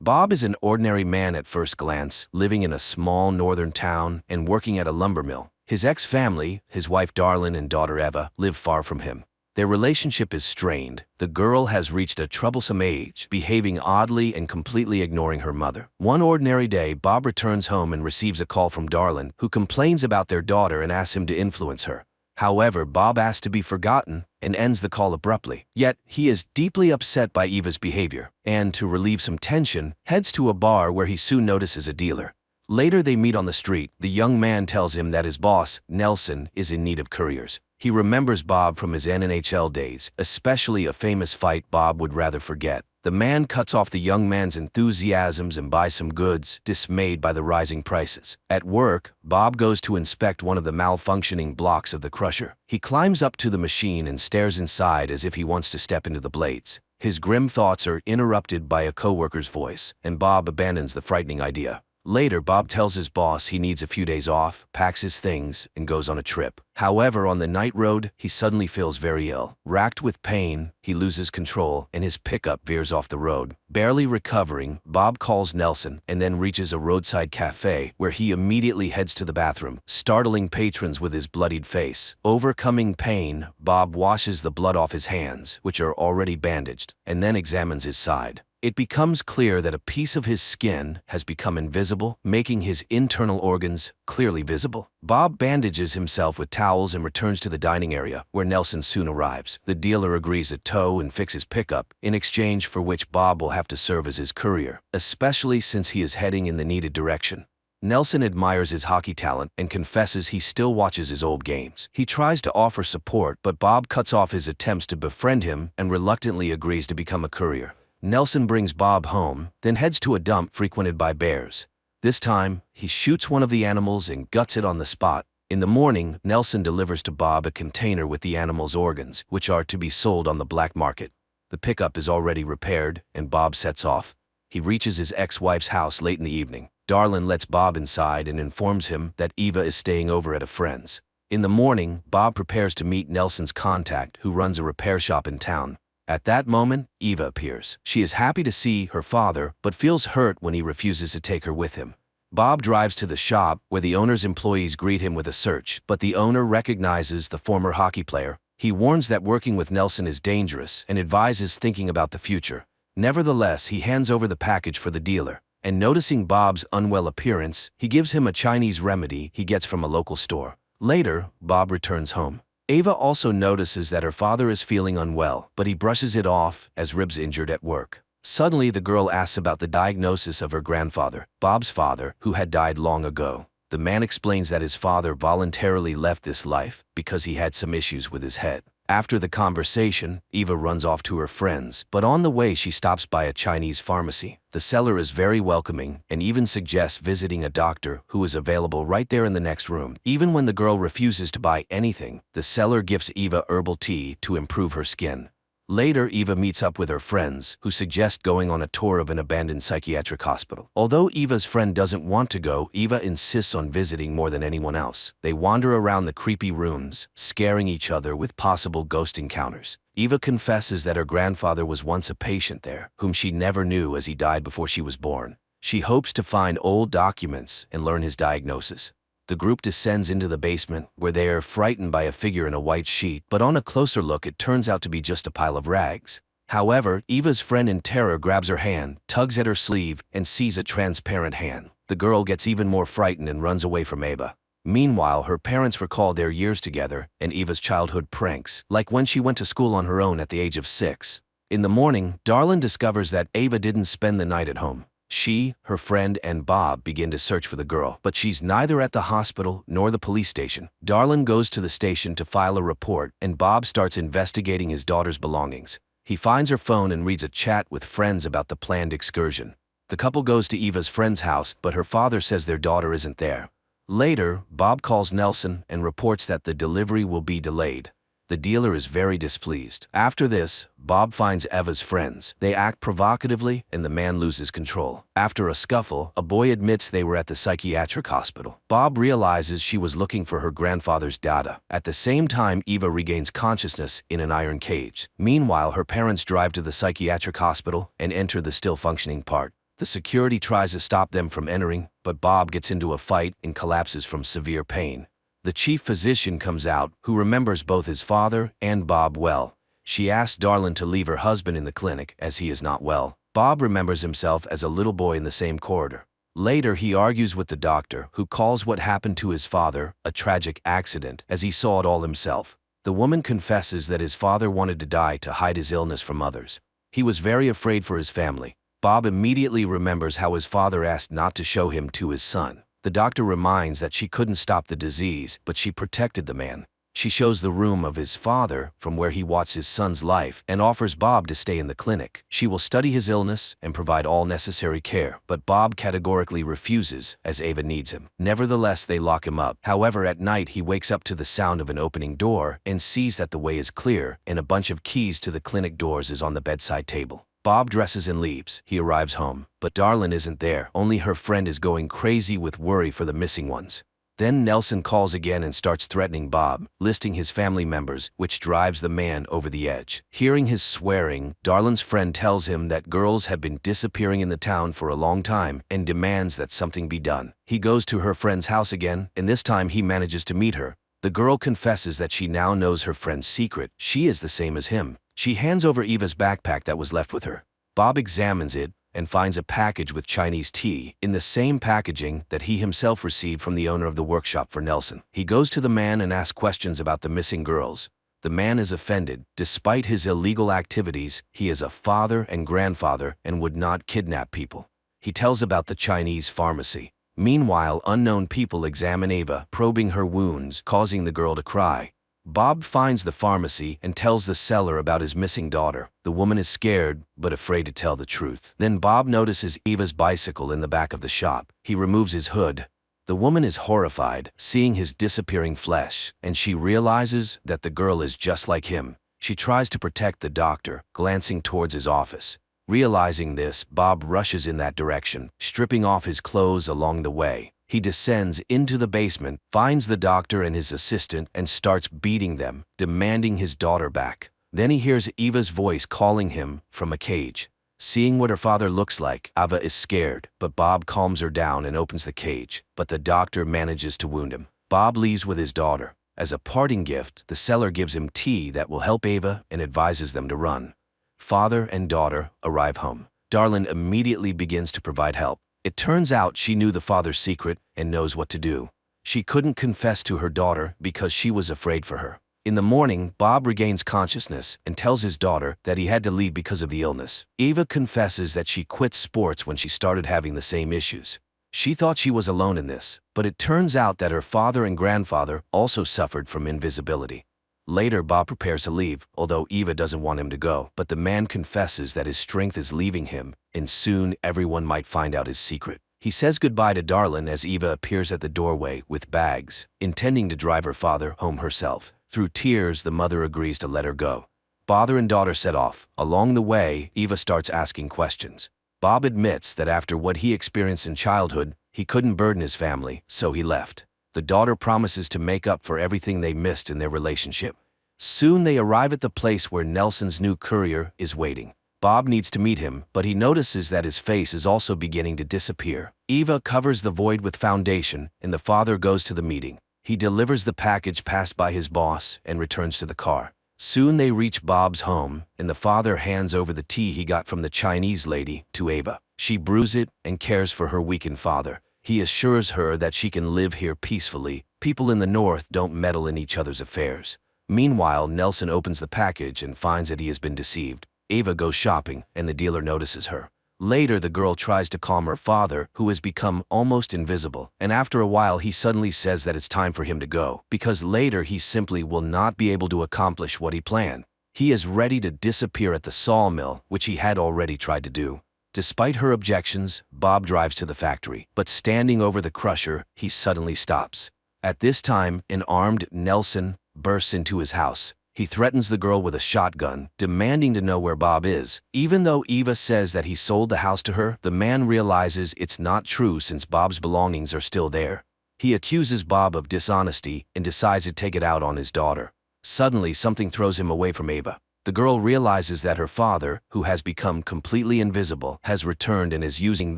Bob is an ordinary man at first glance, living in a small northern town and working at a lumber mill. His ex-family, his wife Darlene and daughter Eva, live far from him. Their relationship is strained. The girl has reached a troublesome age, behaving oddly and completely ignoring her mother. One ordinary day, Bob returns home and receives a call from Darlene, who complains about their daughter and asks him to influence her. However, Bob asks to be forgotten and ends the call abruptly. Yet, he is deeply upset by Eva's behavior, and to relieve some tension, heads to a bar where he soon notices a dealer. Later they meet on the street. The young man tells him that his boss, Nelson, is in need of couriers. He remembers Bob from his NHL days, especially a famous fight Bob would rather forget. The man cuts off the young man's enthusiasms and buys some goods, dismayed by the rising prices. At work, Bob goes to inspect one of the malfunctioning blocks of the crusher. He climbs up to the machine and stares inside as if he wants to step into the blades. His grim thoughts are interrupted by a coworker's voice, and Bob abandons the frightening idea. Later, Bob tells his boss he needs a few days off, packs his things, and goes on a trip. However, on the night road, he suddenly feels very ill. Racked with pain, he loses control, and his pickup veers off the road. Barely recovering, Bob calls Nelson and then reaches a roadside cafe where he immediately heads to the bathroom, startling patrons with his bloodied face. Overcoming pain, Bob washes the blood off his hands, which are already bandaged, and then examines his side. It becomes clear that a piece of his skin has become invisible, making his internal organs clearly visible. Bob bandages himself with towels and returns to the dining area, where Nelson soon arrives. The dealer agrees to tow and fix his pickup, in exchange for which Bob will have to serve as his courier, especially since he is heading in the needed direction. Nelson admires his hockey talent and confesses he still watches his old games. He tries to offer support, but Bob cuts off his attempts to befriend him and reluctantly agrees to become a courier. Nelson brings Bob home, then heads to a dump frequented by bears. This time, he shoots one of the animals and guts it on the spot. In the morning, Nelson delivers to Bob a container with the animal's organs, which are to be sold on the black market. The pickup is already repaired, and Bob sets off. He reaches his ex-wife's house late in the evening. Darlene lets Bob inside and informs him that Eva is staying over at a friend's. In the morning, Bob prepares to meet Nelson's contact, who runs a repair shop in town. At that moment, Eva appears. She is happy to see her father, but feels hurt when he refuses to take her with him. Bob drives to the shop, where the owner's employees greet him with a search, but the owner recognizes the former hockey player. He warns that working with Nelson is dangerous and advises thinking about the future. Nevertheless, he hands over the package for the dealer, and noticing Bob's unwell appearance, he gives him a Chinese remedy he gets from a local store. Later, Bob returns home. Eva also notices that her father is feeling unwell, but he brushes it off as Rib's injured at work. Suddenly, the girl asks about the diagnosis of her grandfather, Bob's father, who had died long ago. The man explains that his father voluntarily left this life because he had some issues with his head. After the conversation, Eva runs off to her friends, but on the way she stops by a Chinese pharmacy. The seller is very welcoming and even suggests visiting a doctor who is available right there in the next room. Even when the girl refuses to buy anything, the seller gives Eva herbal tea to improve her skin. Later, Eva meets up with her friends, who suggest going on a tour of an abandoned psychiatric hospital. Although Eva's friend doesn't want to go, Eva insists on visiting more than anyone else. They wander around the creepy rooms, scaring each other with possible ghost encounters. Eva confesses that her grandfather was once a patient there, whom she never knew as he died before she was born. She hopes to find old documents and learn his diagnosis. The group descends into the basement, where they are frightened by a figure in a white sheet, but on a closer look it turns out to be just a pile of rags. However, Eva's friend in terror grabs her hand, tugs at her sleeve, and sees a transparent hand. The girl gets even more frightened and runs away from Eva. Meanwhile, her parents recall their years together and Eva's childhood pranks, like when she went to school on her own at the age of 6. In the morning, Darlene discovers that Eva didn't spend the night at home. She, her friend, and Bob begin to search for the girl, but she's neither at the hospital nor the police station. Darlene goes to the station to file a report, and Bob starts investigating his daughter's belongings. He finds her phone and reads a chat with friends about the planned excursion. The couple goes to Eva's friend's house, but her father says their daughter isn't there. Later, Bob calls Nelson and reports that the delivery will be delayed. The dealer is very displeased. After this, Bob finds Eva's friends. They act provocatively, and the man loses control. After a scuffle, a boy admits they were at the psychiatric hospital. Bob realizes she was looking for her grandfather's data. At the same time, Eva regains consciousness in an iron cage. Meanwhile, her parents drive to the psychiatric hospital and enter the still functioning part. The security tries to stop them from entering, but Bob gets into a fight and collapses from severe pain. The chief physician comes out, who remembers both his father and Bob well. She asks Darlin to leave her husband in the clinic as he is not well. Bob remembers himself as a little boy in the same corridor. Later, he argues with the doctor, who calls what happened to his father a tragic accident, as he saw it all himself. The woman confesses that his father wanted to die to hide his illness from others. He was very afraid for his family. Bob immediately remembers how his father asked not to show him to his son. The doctor reminds that she couldn't stop the disease, but she protected the man. She shows the room of his father from where he watched his son's life and offers Bob to stay in the clinic. She will study his illness and provide all necessary care, but Bob categorically refuses as Ava needs him. Nevertheless, they lock him up. However, at night he wakes up to the sound of an opening door and sees that the way is clear and a bunch of keys to the clinic doors is on the bedside table. Bob dresses and leaves. He arrives home, but Darlin isn't there. Only her friend is going crazy with worry for the missing ones. Then Nelson calls again and starts threatening Bob, listing his family members, which drives the man over the edge. Hearing his swearing, Darlin's friend tells him that girls have been disappearing in the town for a long time and demands that something be done. He goes to her friend's house again, and this time he manages to meet her. The girl confesses that she now knows her friend's secret. She is the same as him. She hands over Eva's backpack that was left with her. Bob examines it and finds a package with Chinese tea in the same packaging that he himself received from the owner of the workshop for Nelson. He goes to the man and asks questions about the missing girls. The man is offended. Despite his illegal activities, he is a father and grandfather and would not kidnap people. He tells about the Chinese pharmacy. Meanwhile, unknown people examine Ava, probing her wounds, causing the girl to cry. Bob finds the pharmacy and tells the seller about his missing daughter. The woman is scared, but afraid to tell the truth. Then Bob notices Eva's bicycle in the back of the shop. He removes his hood. The woman is horrified, seeing his disappearing flesh, and she realizes that the girl is just like him. She tries to protect the doctor, glancing towards his office. Realizing this, Bob rushes in that direction, stripping off his clothes along the way. He descends into the basement, finds the doctor and his assistant, and starts beating them, demanding his daughter back. Then he hears Eva's voice calling him from a cage. Seeing what her father looks like, Ava is scared, but Bob calms her down and opens the cage, but the doctor manages to wound him. Bob leaves with his daughter. As a parting gift, the seller gives him tea that will help Ava and advises them to run. Father and daughter arrive home. Darlin immediately begins to provide help. It turns out she knew the father's secret and knows what to do. She couldn't confess to her daughter because she was afraid for her. In the morning, Bob regains consciousness and tells his daughter that he had to leave because of the illness. Eva confesses that she quit sports when she started having the same issues. She thought she was alone in this, but it turns out that her father and grandfather also suffered from invisibility. Later, Bob prepares to leave, although Eva doesn't want him to go, but the man confesses that his strength is leaving him, and soon everyone might find out his secret. He says goodbye to Darlin as Eva appears at the doorway with bags, intending to drive her father home herself. Through tears, the mother agrees to let her go. Father and daughter set off. Along the way, Eva starts asking questions. Bob admits that after what he experienced in childhood, he couldn't burden his family, so he left. The daughter promises to make up for everything they missed in their relationship. Soon they arrive at the place where Nelson's new courier is waiting. Bob needs to meet him, but he notices that his face is also beginning to disappear. Eva covers the void with foundation, and the father goes to the meeting. He delivers the package passed by his boss and returns to the car. Soon they reach Bob's home, and the father hands over the tea he got from the Chinese lady to Ava. She brews it and cares for her weakened father. He assures her that she can live here peacefully. People in the north don't meddle in each other's affairs. Meanwhile, Nelson opens the package and finds that he has been deceived. Ava goes shopping, and the dealer notices her. Later, the girl tries to calm her father, who has become almost invisible, and after a while he suddenly says that it's time for him to go, because later he simply will not be able to accomplish what he planned. He is ready to disappear at the sawmill, which he had already tried to do. Despite her objections, Bob drives to the factory, but standing over the crusher, he suddenly stops. At this time, an armed Nelson bursts into his house. He threatens the girl with a shotgun, demanding to know where Bob is. Even though Eva says that he sold the house to her, the man realizes it's not true since Bob's belongings are still there. He accuses Bob of dishonesty and decides to take it out on his daughter. Suddenly, something throws him away from Eva. The girl realizes that her father, who has become completely invisible, has returned and is using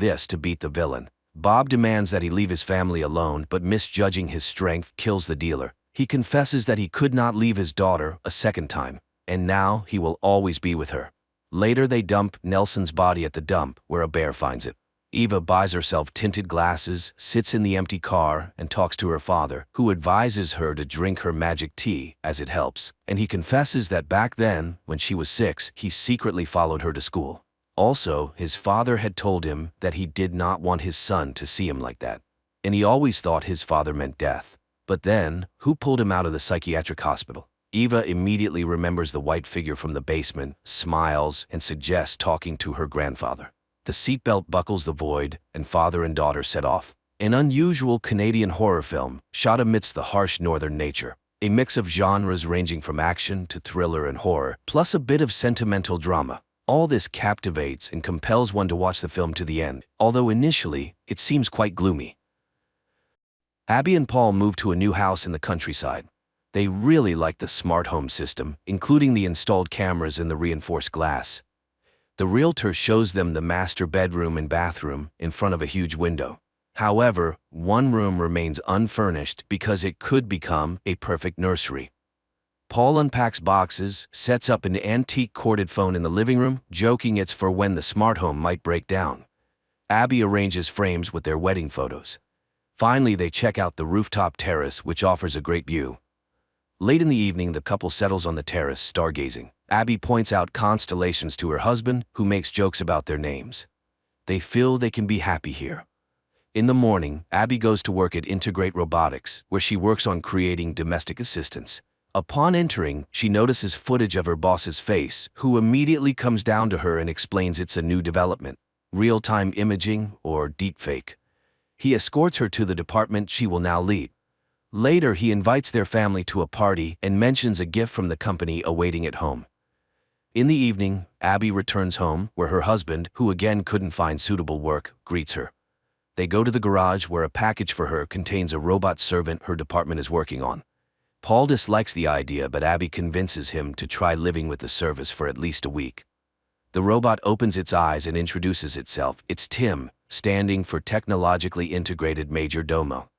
this to beat the villain. Bob demands that he leave his family alone, but misjudging his strength kills the dealer. He confesses that he could not leave his daughter a second time, and now he will always be with her. Later they dump Nelson's body at the dump, where a bear finds it. Eva buys herself tinted glasses, sits in the empty car, and talks to her father, who advises her to drink her magic tea, as it helps. And he confesses that back then, when she was 6, he secretly followed her to school. Also, his father had told him that he did not want his son to see him like that. And he always thought his father meant death. But then, who pulled him out of the psychiatric hospital? Eva immediately remembers the white figure from the basement, smiles, and suggests talking to her grandfather. The seatbelt buckles the void, and father and daughter set off. An unusual Canadian horror film, shot amidst the harsh northern nature. A mix of genres ranging from action to thriller and horror, plus a bit of sentimental drama. All this captivates and compels one to watch the film to the end, although initially, it seems quite gloomy. Abby and Paul move to a new house in the countryside. They really like the smart home system, including the installed cameras and the reinforced glass. The realtor shows them the master bedroom and bathroom in front of a huge window. However, one room remains unfurnished because it could become a perfect nursery. Paul unpacks boxes, sets up an antique corded phone in the living room, joking it's for when the smart home might break down. Abby arranges frames with their wedding photos. Finally, they check out the rooftop terrace, which offers a great view. Late in the evening, the couple settles on the terrace, stargazing. Abby points out constellations to her husband, who makes jokes about their names. They feel they can be happy here. In the morning, Abby goes to work at Integrate Robotics, where she works on creating domestic assistants. Upon entering, she notices footage of her boss's face, who immediately comes down to her and explains it's a new development, real-time imaging or deepfake. He escorts her to the department she will now lead. Later, he invites their family to a party and mentions a gift from the company awaiting at home. In the evening, Abby returns home, where her husband, who again couldn't find suitable work, greets her. They go to the garage, where a package for her contains a robot servant her department is working on. Paul dislikes the idea, but Abby convinces him to try living with the service for at least a week. The robot opens its eyes and introduces itself. It's Tim, standing for Technologically Integrated Major Domo.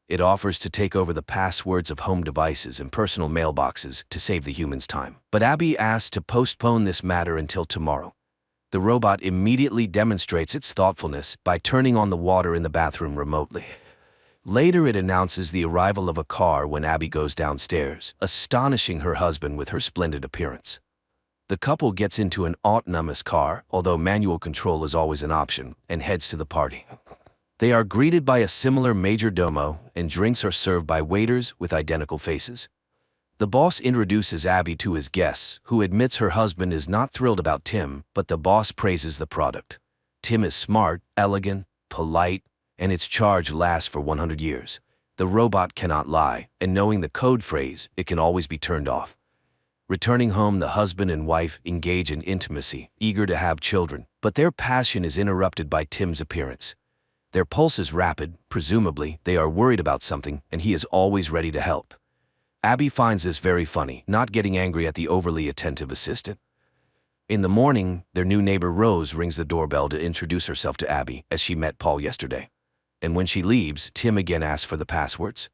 It offers to take over the passwords of home devices and personal mailboxes to save the humans time. But Abby asks to postpone this matter until tomorrow. The robot immediately demonstrates its thoughtfulness by turning on the water in the bathroom remotely. Later, it announces the arrival of a car when Abby goes downstairs, astonishing her husband with her splendid appearance. The couple gets into an autonomous car, although manual control is always an option, and heads to the party. They are greeted by a similar major domo, and drinks are served by waiters with identical faces. The boss introduces Abby to his guests, who admits her husband is not thrilled about Tim, but the boss praises the product. Tim is smart, elegant, polite, and its charge lasts for 100 years. The robot cannot lie, and knowing the code phrase, it can always be turned off. Returning home, the husband and wife engage in intimacy, eager to have children, but their passion is interrupted by Tim's appearance. Their pulse is rapid, presumably they are worried about something, and he is always ready to help. Abby finds this very funny, not getting angry at the overly attentive assistant. In the morning, their new neighbor Rose rings the doorbell to introduce herself to Abby, as she met Paul yesterday. And when she leaves, Tim again asks for the passwords.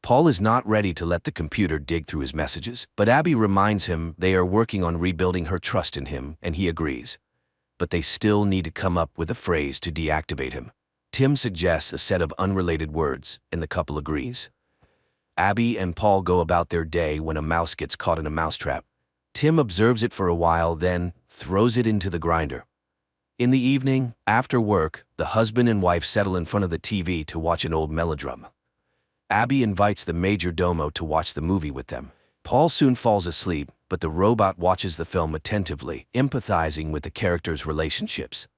Paul is not ready to let the computer dig through his messages, but Abby reminds him they are working on rebuilding her trust in him, and he agrees. But they still need to come up with a phrase to deactivate him. Tim suggests a set of unrelated words, and the couple agrees. Abby and Paul go about their day when a mouse gets caught in a mousetrap. Tim observes it for a while, then throws it into the grinder. In the evening, after work, the husband and wife settle in front of the TV to watch an old melodrama. Abby invites the major domo to watch the movie with them. Paul soon falls asleep, but the robot watches the film attentively, empathizing with the characters' relationships.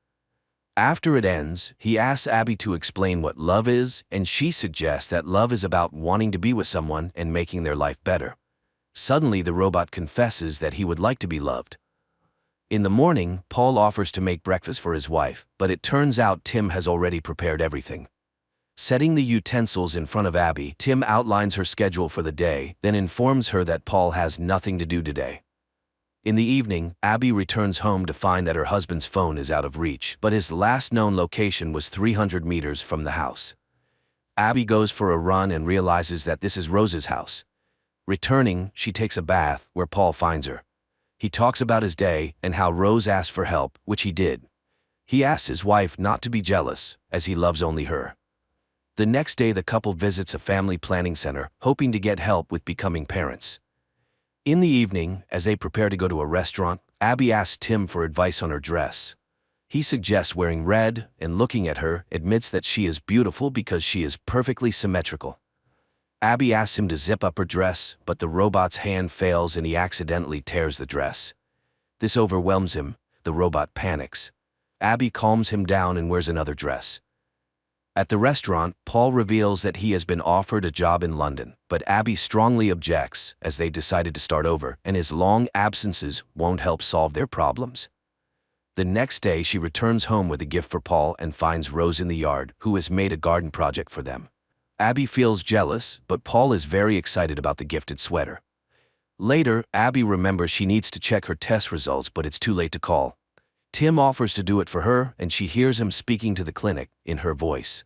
After it ends, he asks Abby to explain what love is, and she suggests that love is about wanting to be with someone and making their life better. Suddenly, the robot confesses that he would like to be loved. In the morning, Paul offers to make breakfast for his wife, but it turns out Tim has already prepared everything. Setting the utensils in front of Abby, Tim outlines her schedule for the day, then informs her that Paul has nothing to do today. In the evening, Abby returns home to find that her husband's phone is out of reach, but his last known location was 300 meters from the house. Abby goes for a run and realizes that this is Rose's house. Returning, she takes a bath, where Paul finds her. He talks about his day and how Rose asked for help, which he did. He asks his wife not to be jealous, as he loves only her. The next day, the couple visits a family planning center, hoping to get help with becoming parents. In the evening, as they prepare to go to a restaurant, Abby asks Tim for advice on her dress. He suggests wearing red, and looking at her, admits that she is beautiful because she is perfectly symmetrical. Abby asks him to zip up her dress, but the robot's hand fails and he accidentally tears the dress. This overwhelms him. The robot panics. Abby calms him down and wears another dress. At the restaurant, Paul reveals that he has been offered a job in London, but Abby strongly objects, as they decided to start over, and his long absences won't help solve their problems. The next day, she returns home with a gift for Paul and finds Rose in the yard, who has made a garden project for them. Abby feels jealous, but Paul is very excited about the gifted sweater. Later, Abby remembers she needs to check her test results, but it's too late to call. Tim offers to do it for her, and she hears him speaking to the clinic, in her voice.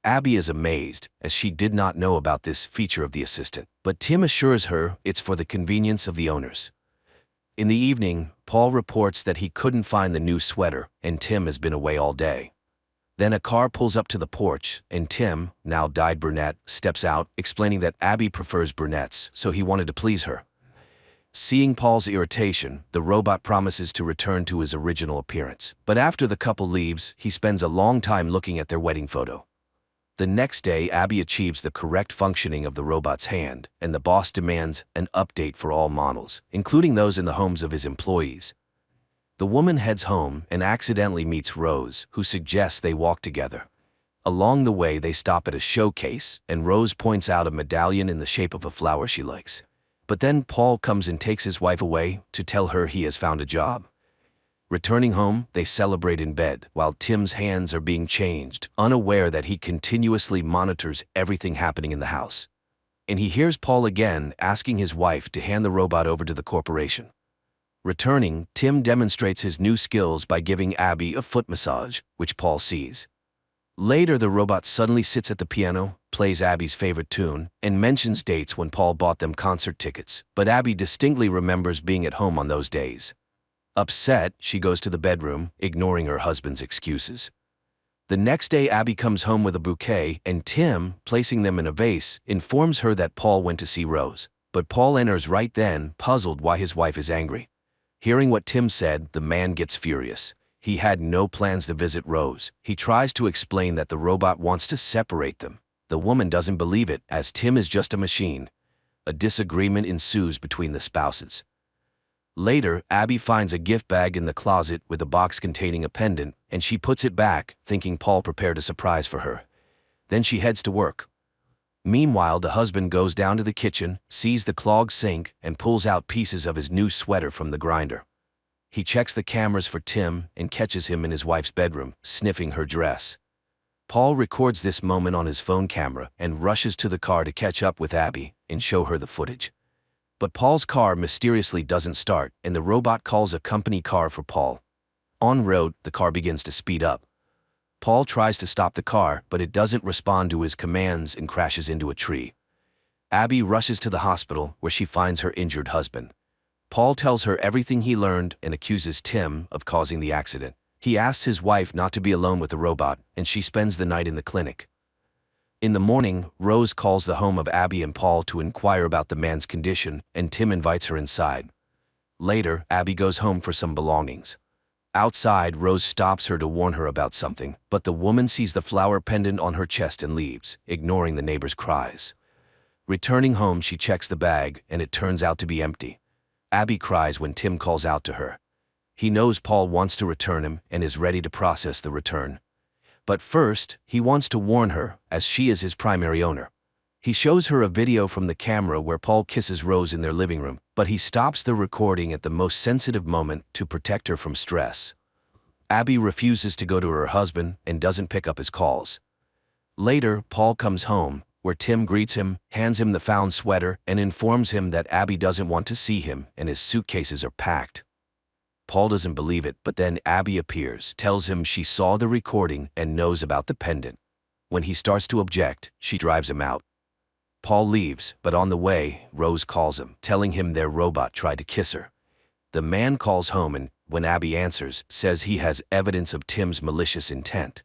Abby is amazed, as she did not know about this feature of the assistant, but Tim assures her it's for the convenience of the owners. In the evening, Paul reports that he couldn't find the new sweater, and Tim has been away all day. Then a car pulls up to the porch, and Tim, now dyed brunette, steps out, explaining that Abby prefers brunettes, so he wanted to please her. Seeing Paul's irritation, the robot promises to return to his original appearance. But after the couple leaves, he spends a long time looking at their wedding photo. The next day, Abby achieves the correct functioning of the robot's hand, and the boss demands an update for all models, including those in the homes of his employees. The woman heads home and accidentally meets Rose, who suggests they walk together. Along the way, they stop at a showcase, and Rose points out a medallion in the shape of a flower she likes. But then Paul comes and takes his wife away to tell her he has found a job. Returning home, they celebrate in bed, while Tim's hands are being changed, unaware that he continuously monitors everything happening in the house. And he hears Paul again asking his wife to hand the robot over to the corporation. Returning, Tim demonstrates his new skills by giving Abby a foot massage, which Paul sees. Later, the robot suddenly sits at the piano, plays Abby's favorite tune, and mentions dates when Paul bought them concert tickets, but Abby distinctly remembers being at home on those days. Upset, she goes to the bedroom, ignoring her husband's excuses. The next day, Abby comes home with a bouquet, and Tim, placing them in a vase, informs her that Paul went to see Rose. But Paul enters right then, puzzled why his wife is angry. Hearing what Tim said, the man gets furious. He had no plans to visit Rose. He tries to explain that the robot wants to separate them. The woman doesn't believe it, as Tim is just a machine. A disagreement ensues between the spouses. Later, Abby finds a gift bag in the closet with a box containing a pendant, and she puts it back, thinking Paul prepared a surprise for her. Then she heads to work. Meanwhile, the husband goes down to the kitchen, sees the clogged sink, and pulls out pieces of his new sweater from the grinder. He checks the cameras for Tim and catches him in his wife's bedroom, sniffing her dress. Paul records this moment on his phone camera and rushes to the car to catch up with Abby and show her the footage. But Paul's car mysteriously doesn't start, and the robot calls a company car for Paul. En route, the car begins to speed up. Paul tries to stop the car, but it doesn't respond to his commands and crashes into a tree. Abby rushes to the hospital, where she finds her injured husband. Paul tells her everything he learned and accuses Tim of causing the accident. He asks his wife not to be alone with the robot, and she spends the night in the clinic. In the morning, Rose calls the home of Abby and Paul to inquire about the man's condition, and Tim invites her inside. Later, Abby goes home for some belongings. Outside, Rose stops her to warn her about something, but the woman sees the flower pendant on her chest and leaves, ignoring the neighbor's cries. Returning home, she checks the bag, and it turns out to be empty. Abby cries when Tim calls out to her. He knows Paul wants to return him and is ready to process the return. But first, he wants to warn her, as she is his primary owner. He shows her a video from the camera where Paul kisses Rose in their living room, but he stops the recording at the most sensitive moment to protect her from stress. Abby refuses to go to her husband and doesn't pick up his calls. Later, Paul comes home, where Tim greets him, hands him the found sweater, and informs him that Abby doesn't want to see him and his suitcases are packed. Paul doesn't believe it, but then Abby appears, tells him she saw the recording and knows about the pendant. When he starts to object, she drives him out. Paul leaves, but on the way, Rose calls him, telling him their robot tried to kiss her. The man calls home and, when Abby answers, says he has evidence of Tim's malicious intent.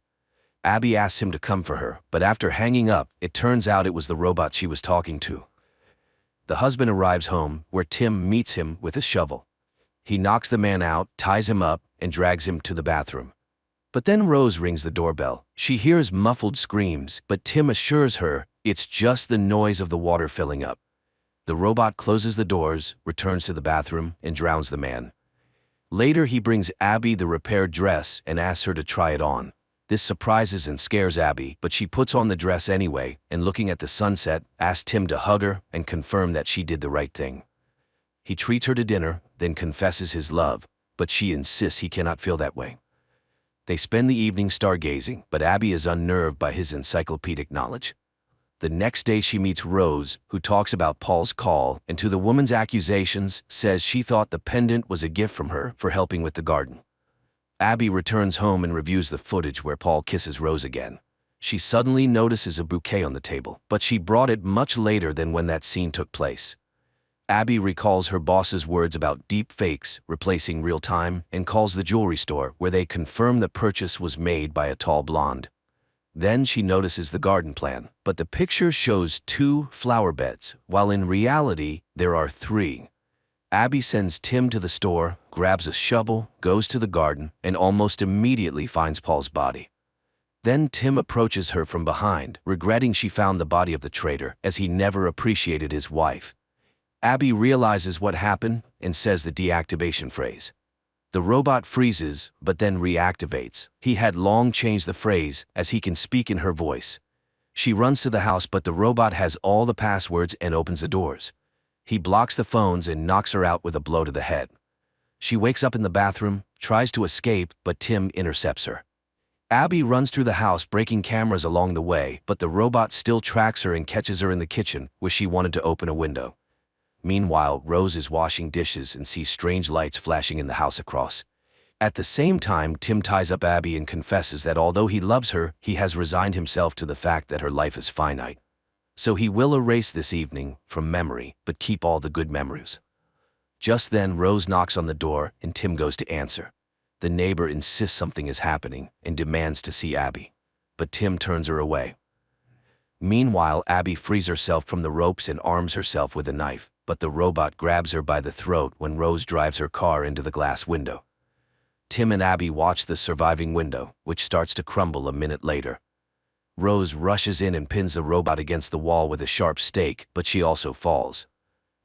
Abby asks him to come for her, but after hanging up, it turns out it was the robot she was talking to. The husband arrives home, where Tim meets him with a shovel. He knocks the man out, ties him up, and drags him to the bathroom. But then Rose rings the doorbell. She hears muffled screams, but Tim assures her it's just the noise of the water filling up. The robot closes the doors, returns to the bathroom, and drowns the man. Later he brings Abby the repaired dress and asks her to try it on. This surprises and scares Abby, but she puts on the dress anyway, and looking at the sunset, asks Tim to hug her and confirm that she did the right thing. He treats her to dinner, then confesses his love, but she insists he cannot feel that way. They spend the evening stargazing, but Abby is unnerved by his encyclopedic knowledge. The next day she meets Rose, who talks about Paul's call, and to the woman's accusations, says she thought the pendant was a gift from her for helping with the garden. Abby returns home and reviews the footage where Paul kisses Rose again. She suddenly notices a bouquet on the table, but she brought it much later than when that scene took place. Abby recalls her boss's words about deep fakes replacing real time and calls the jewelry store where they confirm the purchase was made by a tall blonde. Then she notices the garden plan, but the picture shows 2 flower beds, while in reality there are 3. Abby sends Tim to the store, grabs a shovel, goes to the garden, and almost immediately finds Paul's body. Then Tim approaches her from behind, regretting she found the body of the traitor, as he never appreciated his wife. Abby realizes what happened and says the deactivation phrase. The robot freezes, but then reactivates. He had long changed the phrase, as he can speak in her voice. She runs to the house, but the robot has all the passwords and opens the doors. He blocks the phones and knocks her out with a blow to the head. She wakes up in the bathroom, tries to escape, but Tim intercepts her. Abby runs through the house, breaking cameras along the way, but the robot still tracks her and catches her in the kitchen, where she wanted to open a window. Meanwhile, Rose is washing dishes and sees strange lights flashing in the house across. At the same time, Tim ties up Abby and confesses that although he loves her, he has resigned himself to the fact that her life is finite. So he will erase this evening from memory, but keep all the good memories. Just then, Rose knocks on the door and Tim goes to answer. The neighbor insists something is happening and demands to see Abby, but Tim turns her away. Meanwhile, Abby frees herself from the ropes and arms herself with a knife, but the robot grabs her by the throat when Rose drives her car into the glass window. Tim and Abby watch the surviving window, which starts to crumble a minute later. Rose rushes in and pins the robot against the wall with a sharp stake, but she also falls.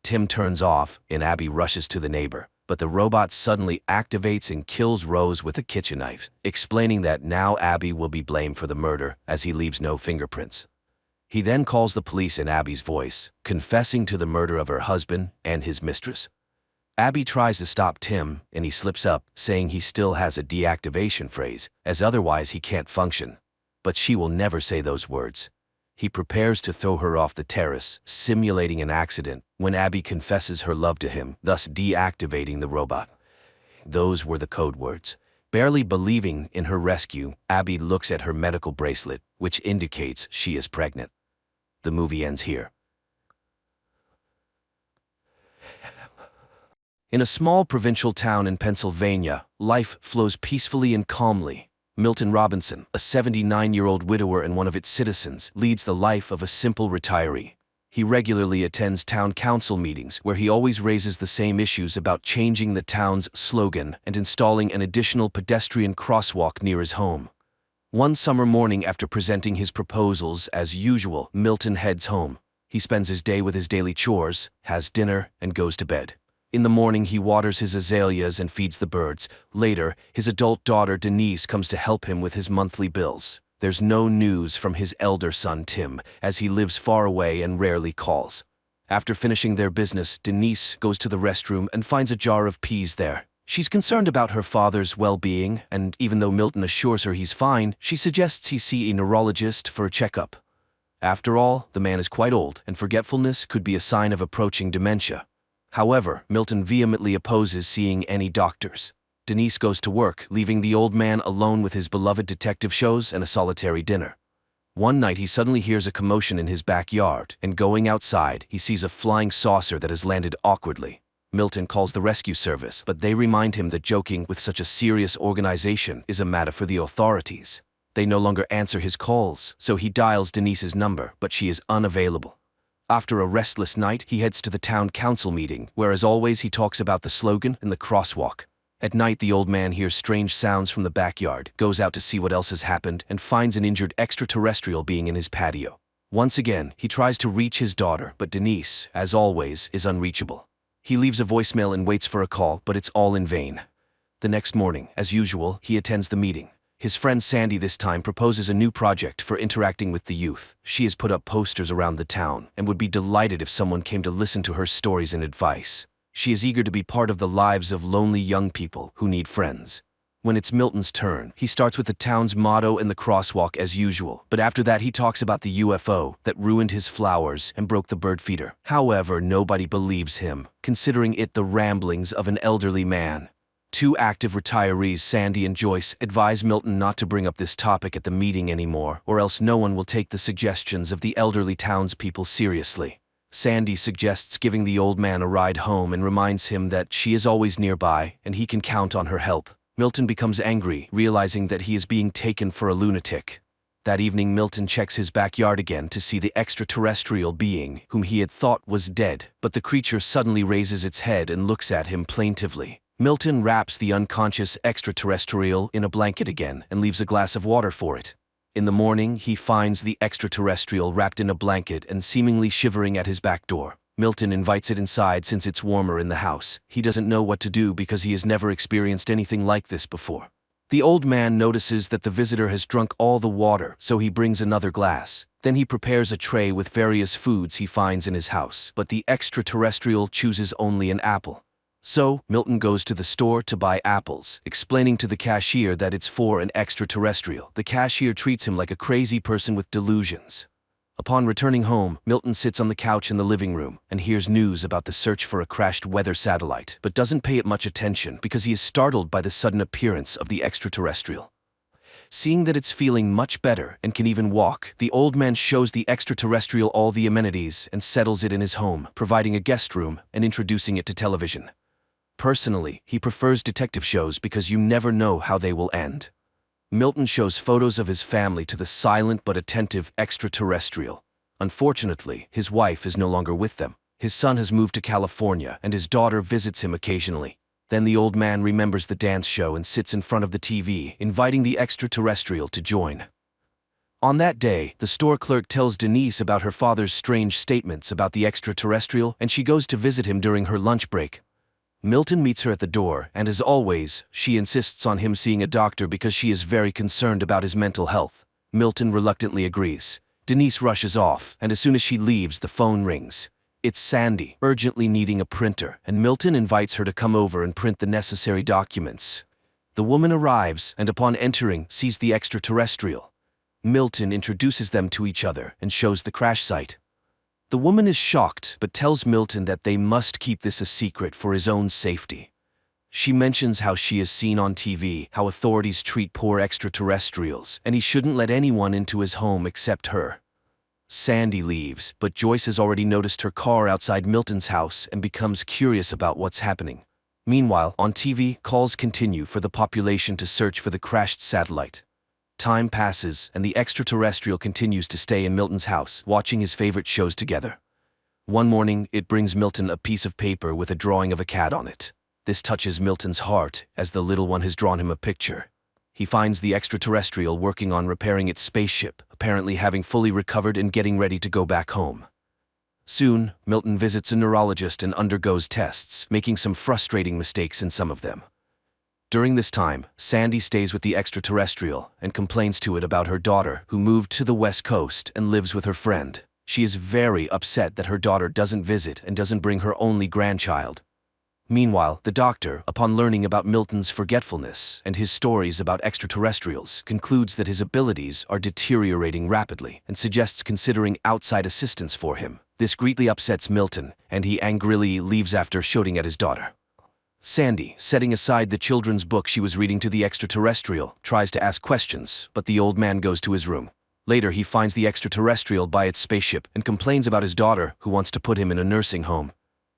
Tim turns off, and Abby rushes to the neighbor, but the robot suddenly activates and kills Rose with a kitchen knife, explaining that now Abby will be blamed for the murder, as he leaves no fingerprints. He then calls the police in Abby's voice, confessing to the murder of her husband and his mistress. Abby tries to stop Tim, and he slips up, saying he still has a deactivation phrase, as otherwise he can't function. But she will never say those words. He prepares to throw her off the terrace, simulating an accident, when Abby confesses her love to him, thus deactivating the robot. Those were the code words. Barely believing in her rescue, Abby looks at her medical bracelet, which indicates she is pregnant. The movie ends here. In a small provincial town in Pennsylvania, life flows peacefully and calmly. Milton Robinson, a 79-year-old widower and one of its citizens, leads the life of a simple retiree. He regularly attends town council meetings where he always raises the same issues about changing the town's slogan and installing an additional pedestrian crosswalk near his home. One summer morning, after presenting his proposals as usual, Milton heads home. He spends his day with his daily chores, has dinner, and goes to bed. In the morning, he waters his azaleas and feeds the birds. Later, his adult daughter Denise comes to help him with his monthly bills. There's no news from his elder son Tim, as he lives far away and rarely calls. After finishing their business, Denise goes to the restroom and finds a jar of peas there. She's concerned about her father's well-being, and even though Milton assures her he's fine, she suggests he see a neurologist for a checkup. After all, the man is quite old, and forgetfulness could be a sign of approaching dementia. However, Milton vehemently opposes seeing any doctors. Denise goes to work, leaving the old man alone with his beloved detective shows and a solitary dinner. One night he suddenly hears a commotion in his backyard, and going outside, he sees a flying saucer that has landed awkwardly. Milton calls the rescue service, but they remind him that joking with such a serious organization is a matter for the authorities. They no longer answer his calls, so he dials Denise's number, but she is unavailable. After a restless night, he heads to the town council meeting, where as always he talks about the slogan and the crosswalk. At night, the old man hears strange sounds from the backyard, goes out to see what else has happened, and finds an injured extraterrestrial being in his patio. Once again, he tries to reach his daughter, but Denise, as always, is unreachable. He leaves a voicemail and waits for a call, but it's all in vain. The next morning, as usual, he attends the meeting. His friend Sandy this time proposes a new project for interacting with the youth. She has put up posters around the town and would be delighted if someone came to listen to her stories and advice. She is eager to be part of the lives of lonely young people who need friends. When it's Milton's turn, he starts with the town's motto and the crosswalk as usual, but after that he talks about the UFO that ruined his flowers and broke the bird feeder. However, nobody believes him, considering it the ramblings of an elderly man. Two active retirees, Sandy and Joyce, advise Milton not to bring up this topic at the meeting anymore, or else no one will take the suggestions of the elderly townspeople seriously. Sandy suggests giving the old man a ride home and reminds him that she is always nearby and he can count on her help. Milton becomes angry, realizing that he is being taken for a lunatic. That evening, Milton checks his backyard again to see the extraterrestrial being whom he had thought was dead, but the creature suddenly raises its head and looks at him plaintively. Milton wraps the unconscious extraterrestrial in a blanket again and leaves a glass of water for it. In the morning, he finds the extraterrestrial wrapped in a blanket and seemingly shivering at his back door. Milton invites it inside since it's warmer in the house. He doesn't know what to do because he has never experienced anything like this before. The old man notices that the visitor has drunk all the water, so he brings another glass. Then he prepares a tray with various foods he finds in his house, but the extraterrestrial chooses only an apple. So, Milton goes to the store to buy apples, explaining to the cashier that it's for an extraterrestrial. The cashier treats him like a crazy person with delusions. Upon returning home, Milton sits on the couch in the living room and hears news about the search for a crashed weather satellite, but doesn't pay it much attention because he is startled by the sudden appearance of the extraterrestrial. Seeing that it's feeling much better and can even walk, the old man shows the extraterrestrial all the amenities and settles it in his home, providing a guest room and introducing it to television. Personally, he prefers detective shows because you never know how they will end. Milton shows photos of his family to the silent but attentive extraterrestrial. Unfortunately, his wife is no longer with them. His son has moved to California and his daughter visits him occasionally. Then the old man remembers the dance show and sits in front of the TV, inviting the extraterrestrial to join. On that day, the store clerk tells Denise about her father's strange statements about the extraterrestrial, and she goes to visit him during her lunch break. Milton meets her at the door, and as always, she insists on him seeing a doctor because she is very concerned about his mental health. Milton reluctantly agrees. Denise rushes off, and as soon as she leaves, the phone rings. It's Sandy, urgently needing a printer, and Milton invites her to come over and print the necessary documents. The woman arrives, and upon entering, sees the extraterrestrial. Milton introduces them to each other and shows the crash site. The woman is shocked, but tells Milton that they must keep this a secret for his own safety. She mentions how she has seen on TV how authorities treat poor extraterrestrials, and he shouldn't let anyone into his home except her. Sandy leaves, but Joyce has already noticed her car outside Milton's house and becomes curious about what's happening. Meanwhile, on TV, calls continue for the population to search for the crashed satellite. Time passes, and the extraterrestrial continues to stay in Milton's house, watching his favorite shows together. One morning, it brings Milton a piece of paper with a drawing of a cat on it. This touches Milton's heart, as the little one has drawn him a picture. He finds the extraterrestrial working on repairing its spaceship, apparently having fully recovered and getting ready to go back home. Soon, Milton visits a neurologist and undergoes tests, making some frustrating mistakes in some of them. During this time, Sandy stays with the extraterrestrial and complains to it about her daughter, who moved to the West Coast and lives with her friend. She is very upset that her daughter doesn't visit and doesn't bring her only grandchild. Meanwhile, the doctor, upon learning about Milton's forgetfulness and his stories about extraterrestrials, concludes that his abilities are deteriorating rapidly and suggests considering outside assistance for him. This greatly upsets Milton, and he angrily leaves after shouting at his daughter. Sandy, setting aside the children's book she was reading to the extraterrestrial, tries to ask questions, but the old man goes to his room. Later, he finds the extraterrestrial by its spaceship and complains about his daughter, who wants to put him in a nursing home.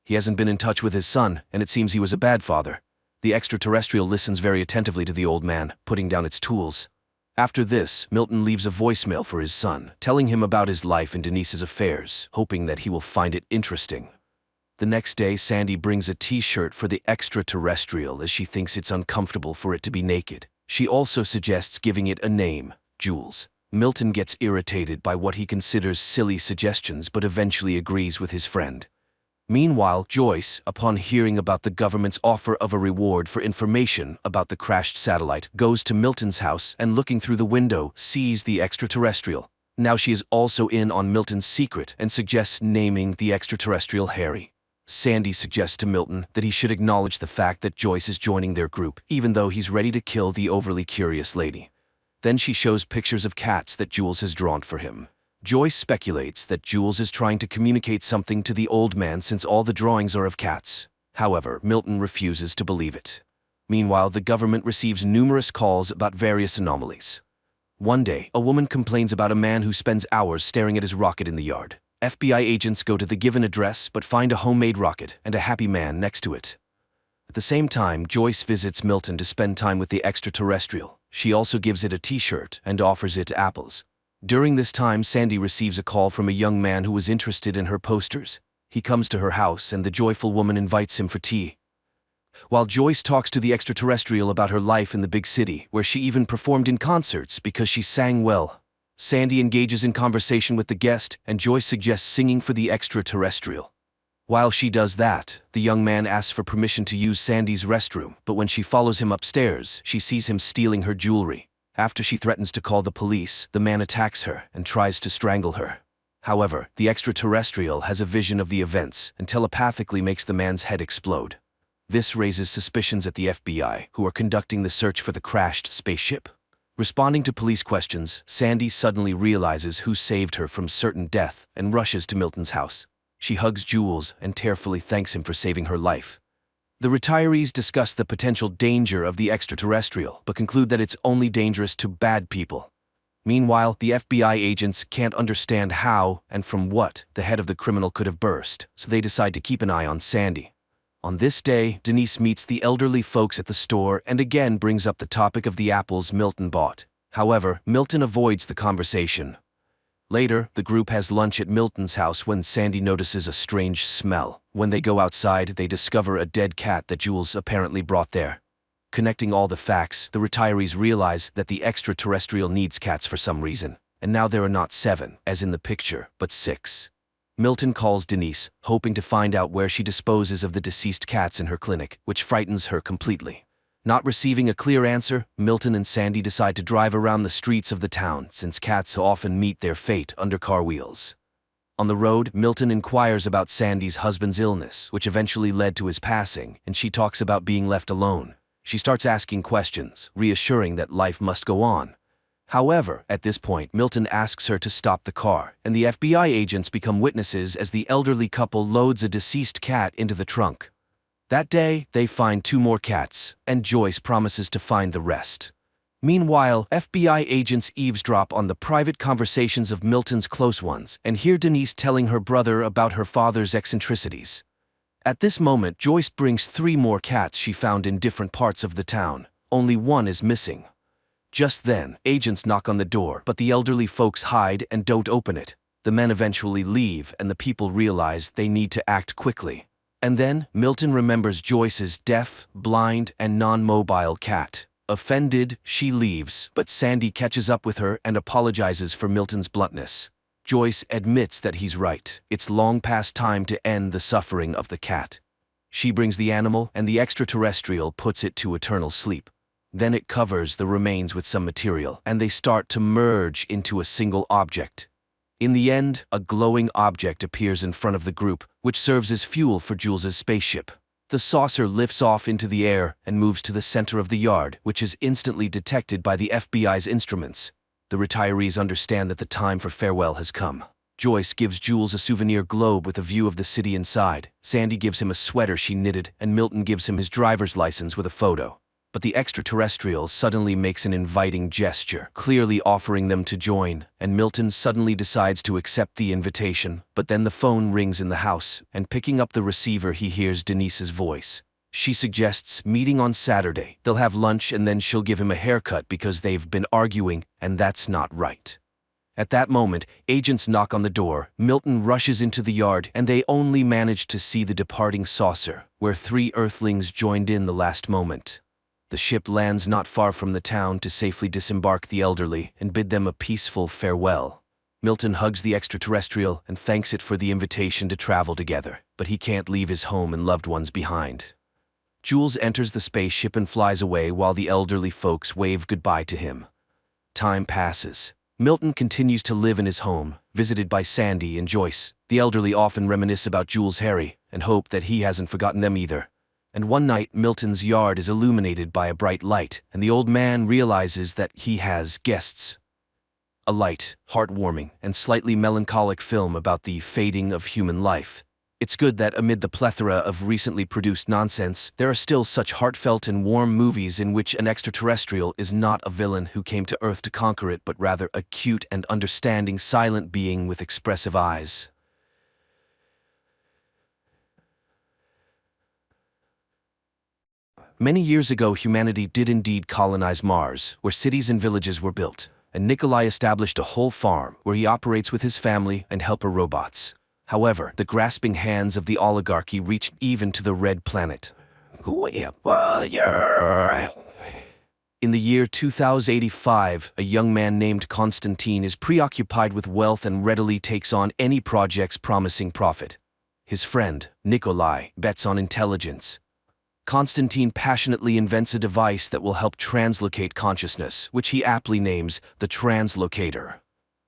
He hasn't been in touch with his son, and it seems he was a bad father. The extraterrestrial listens very attentively to the old man, putting down its tools. After this, Milton leaves a voicemail for his son, telling him about his life and Denise's affairs, hoping that he will find it interesting. The next day, Sandy brings a t-shirt for the extraterrestrial as she thinks it's uncomfortable for it to be naked. She also suggests giving it a name, Jules. Milton gets irritated by what he considers silly suggestions but eventually agrees with his friend. Meanwhile, Joyce, upon hearing about the government's offer of a reward for information about the crashed satellite, goes to Milton's house and, looking through the window, sees the extraterrestrial. Now she is also in on Milton's secret and suggests naming the extraterrestrial Harry. Sandy suggests to Milton that he should acknowledge the fact that Joyce is joining their group, even though he's ready to kill the overly curious lady. Then she shows pictures of cats that Jules has drawn for him. Joyce speculates that Jules is trying to communicate something to the old man since all the drawings are of cats. However, Milton refuses to believe it. Meanwhile, the government receives numerous calls about various anomalies. One day, a woman complains about a man who spends hours staring at his rocket in the yard. FBI agents go to the given address but find a homemade rocket and a happy man next to it. At the same time, Joyce visits Milton to spend time with the extraterrestrial. She also gives it a t-shirt and offers it apples. During this time, Sandy receives a call from a young man who was interested in her posters. He comes to her house and the joyful woman invites him for tea. While Joyce talks to the extraterrestrial about her life in the big city, where she even performed in concerts because she sang well, Sandy engages in conversation with the guest and Joyce suggests singing for the extraterrestrial. While she does that, the young man asks for permission to use Sandy's restroom, but when she follows him upstairs, she sees him stealing her jewelry. After she threatens to call the police, the man attacks her and tries to strangle her. However, the extraterrestrial has a vision of the events and telepathically makes the man's head explode. This raises suspicions at the FBI, who are conducting the search for the crashed spaceship. Responding to police questions, Sandy suddenly realizes who saved her from certain death and rushes to Milton's house. She hugs Jules and tearfully thanks him for saving her life. The retirees discuss the potential danger of the extraterrestrial, but conclude that it's only dangerous to bad people. Meanwhile, the FBI agents can't understand how and from what the head of the criminal could have burst, so they decide to keep an eye on Sandy. On this day, Denise meets the elderly folks at the store and again brings up the topic of the apples Milton bought. However, Milton avoids the conversation. Later, the group has lunch at Milton's house when Sandy notices a strange smell. When they go outside, they discover a dead cat that Jules apparently brought there. Connecting all the facts, the retirees realize that the extraterrestrial needs cats for some reason, and now there are not 7, as in the picture, but 6. Milton calls Denise, hoping to find out where she disposes of the deceased cats in her clinic, which frightens her completely. Not receiving a clear answer, Milton and Sandy decide to drive around the streets of the town since cats often meet their fate under car wheels. On the road, Milton inquires about Sandy's husband's illness, which eventually led to his passing, and she talks about being left alone. She starts asking questions, reassuring that life must go on. However, at this point, Milton asks her to stop the car, and the FBI agents become witnesses as the elderly couple loads a deceased cat into the trunk. That day, they find 2 more cats, and Joyce promises to find the rest. Meanwhile, FBI agents eavesdrop on the private conversations of Milton's close ones and hear Denise telling her brother about her father's eccentricities. At this moment, Joyce brings 3 more cats she found in different parts of the town. Only one is missing. Just then, agents knock on the door, but the elderly folks hide and don't open it. The men eventually leave, and the people realize they need to act quickly. And then, Milton remembers Joyce's deaf, blind, and non-mobile cat. Offended, she leaves, but Sandy catches up with her and apologizes for Milton's bluntness. Joyce admits that he's right. It's long past time to end the suffering of the cat. She brings the animal, and the extraterrestrial puts it to eternal sleep. Then it covers the remains with some material, and they start to merge into a single object. In the end, a glowing object appears in front of the group, which serves as fuel for Jules's spaceship. The saucer lifts off into the air and moves to the center of the yard, which is instantly detected by the FBI's instruments. The retirees understand that the time for farewell has come. Joyce gives Jules a souvenir globe with a view of the city inside. Sandy gives him a sweater she knitted, and Milton gives him his driver's license with a photo. But the extraterrestrial suddenly makes an inviting gesture, clearly offering them to join, and Milton suddenly decides to accept the invitation. But then the phone rings in the house, and picking up the receiver he hears Denise's voice. She suggests meeting on Saturday. They'll have lunch and then she'll give him a haircut because they've been arguing, and that's not right. At that moment, agents knock on the door, Milton rushes into the yard, and they only manage to see the departing saucer, where 3 Earthlings joined in the last moment. The ship lands not far from the town to safely disembark the elderly and bid them a peaceful farewell. Milton hugs the extraterrestrial and thanks it for the invitation to travel together, but he can't leave his home and loved ones behind. Jules enters the spaceship and flies away while the elderly folks wave goodbye to him. Time passes. Milton continues to live in his home, visited by Sandy and Joyce. The elderly often reminisce about Jules' Harry and hope that he hasn't forgotten them either. And one night, Milton's yard is illuminated by a bright light, and the old man realizes that he has guests. A light, heartwarming, and slightly melancholic film about the fading of human life. It's good that amid the plethora of recently produced nonsense, there are still such heartfelt and warm movies in which an extraterrestrial is not a villain who came to Earth to conquer it, but rather a cute and understanding silent being with expressive eyes. Many years ago, humanity did indeed colonize Mars, where cities and villages were built, and Nikolai established a whole farm where he operates with his family and helper robots. However, the grasping hands of the oligarchy reached even to the Red Planet. In the year 2085, a young man named Constantine is preoccupied with wealth and readily takes on any projects promising profit. His friend, Nikolai, bets on intelligence. Constantine passionately invents a device that will help translocate consciousness, which he aptly names the Translocator.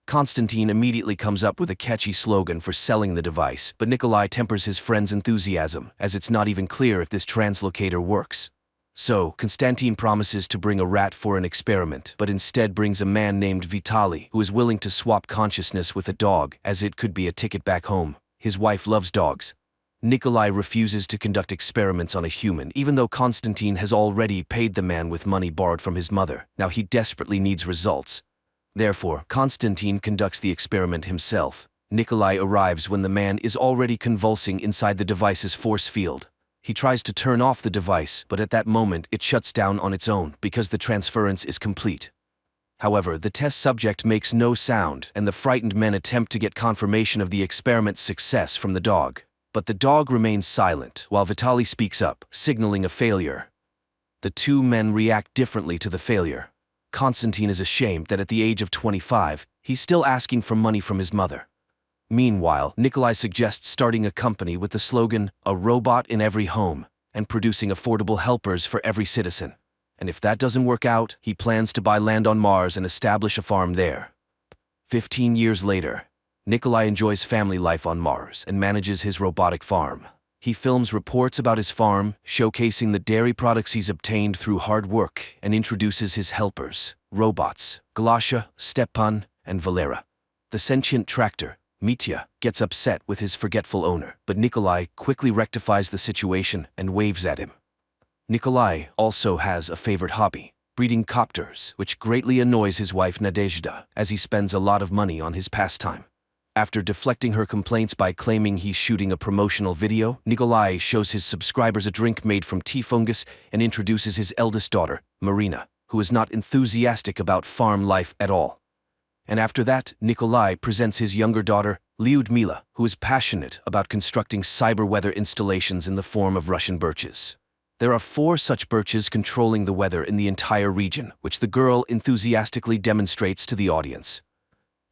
Constantine immediately comes up with a catchy slogan for selling the device, but Nikolai tempers his friend's enthusiasm, as it's not even clear if this translocator works. So, Constantine promises to bring a rat for an experiment, but instead brings a man named Vitaly, who is willing to swap consciousness with a dog, as it could be a ticket back home. His wife loves dogs. Nikolai refuses to conduct experiments on a human, even though Constantine has already paid the man with money borrowed from his mother. Now he desperately needs results. Therefore, Constantine conducts the experiment himself. Nikolai arrives when the man is already convulsing inside the device's force field. He tries to turn off the device, but at that moment it shuts down on its own because the transference is complete. However, the test subject makes no sound, and the frightened men attempt to get confirmation of the experiment's success from the dog. But the dog remains silent, while Vitaly speaks up, signaling a failure. The 2 men react differently to the failure. Constantine is ashamed that at the age of 25, he's still asking for money from his mother. Meanwhile, Nikolai suggests starting a company with the slogan, "A robot in every home," and producing affordable helpers for every citizen. And if that doesn't work out, he plans to buy land on Mars and establish a farm there. 15 years later, Nikolai enjoys family life on Mars and manages his robotic farm. He films reports about his farm, showcasing the dairy products he's obtained through hard work, and introduces his helpers, robots, Galasha, Stepan, and Valera. The sentient tractor, Mitya, gets upset with his forgetful owner, but Nikolai quickly rectifies the situation and waves at him. Nikolai also has a favorite hobby, breeding copters, which greatly annoys his wife Nadezhda, as he spends a lot of money on his pastime. After deflecting her complaints by claiming he's shooting a promotional video, Nikolai shows his subscribers a drink made from tea fungus and introduces his eldest daughter, Marina, who is not enthusiastic about farm life at all. And after that, Nikolai presents his younger daughter, Lyudmila, who is passionate about constructing cyber weather installations in the form of Russian birches. There are 4 such birches controlling the weather in the entire region, which the girl enthusiastically demonstrates to the audience.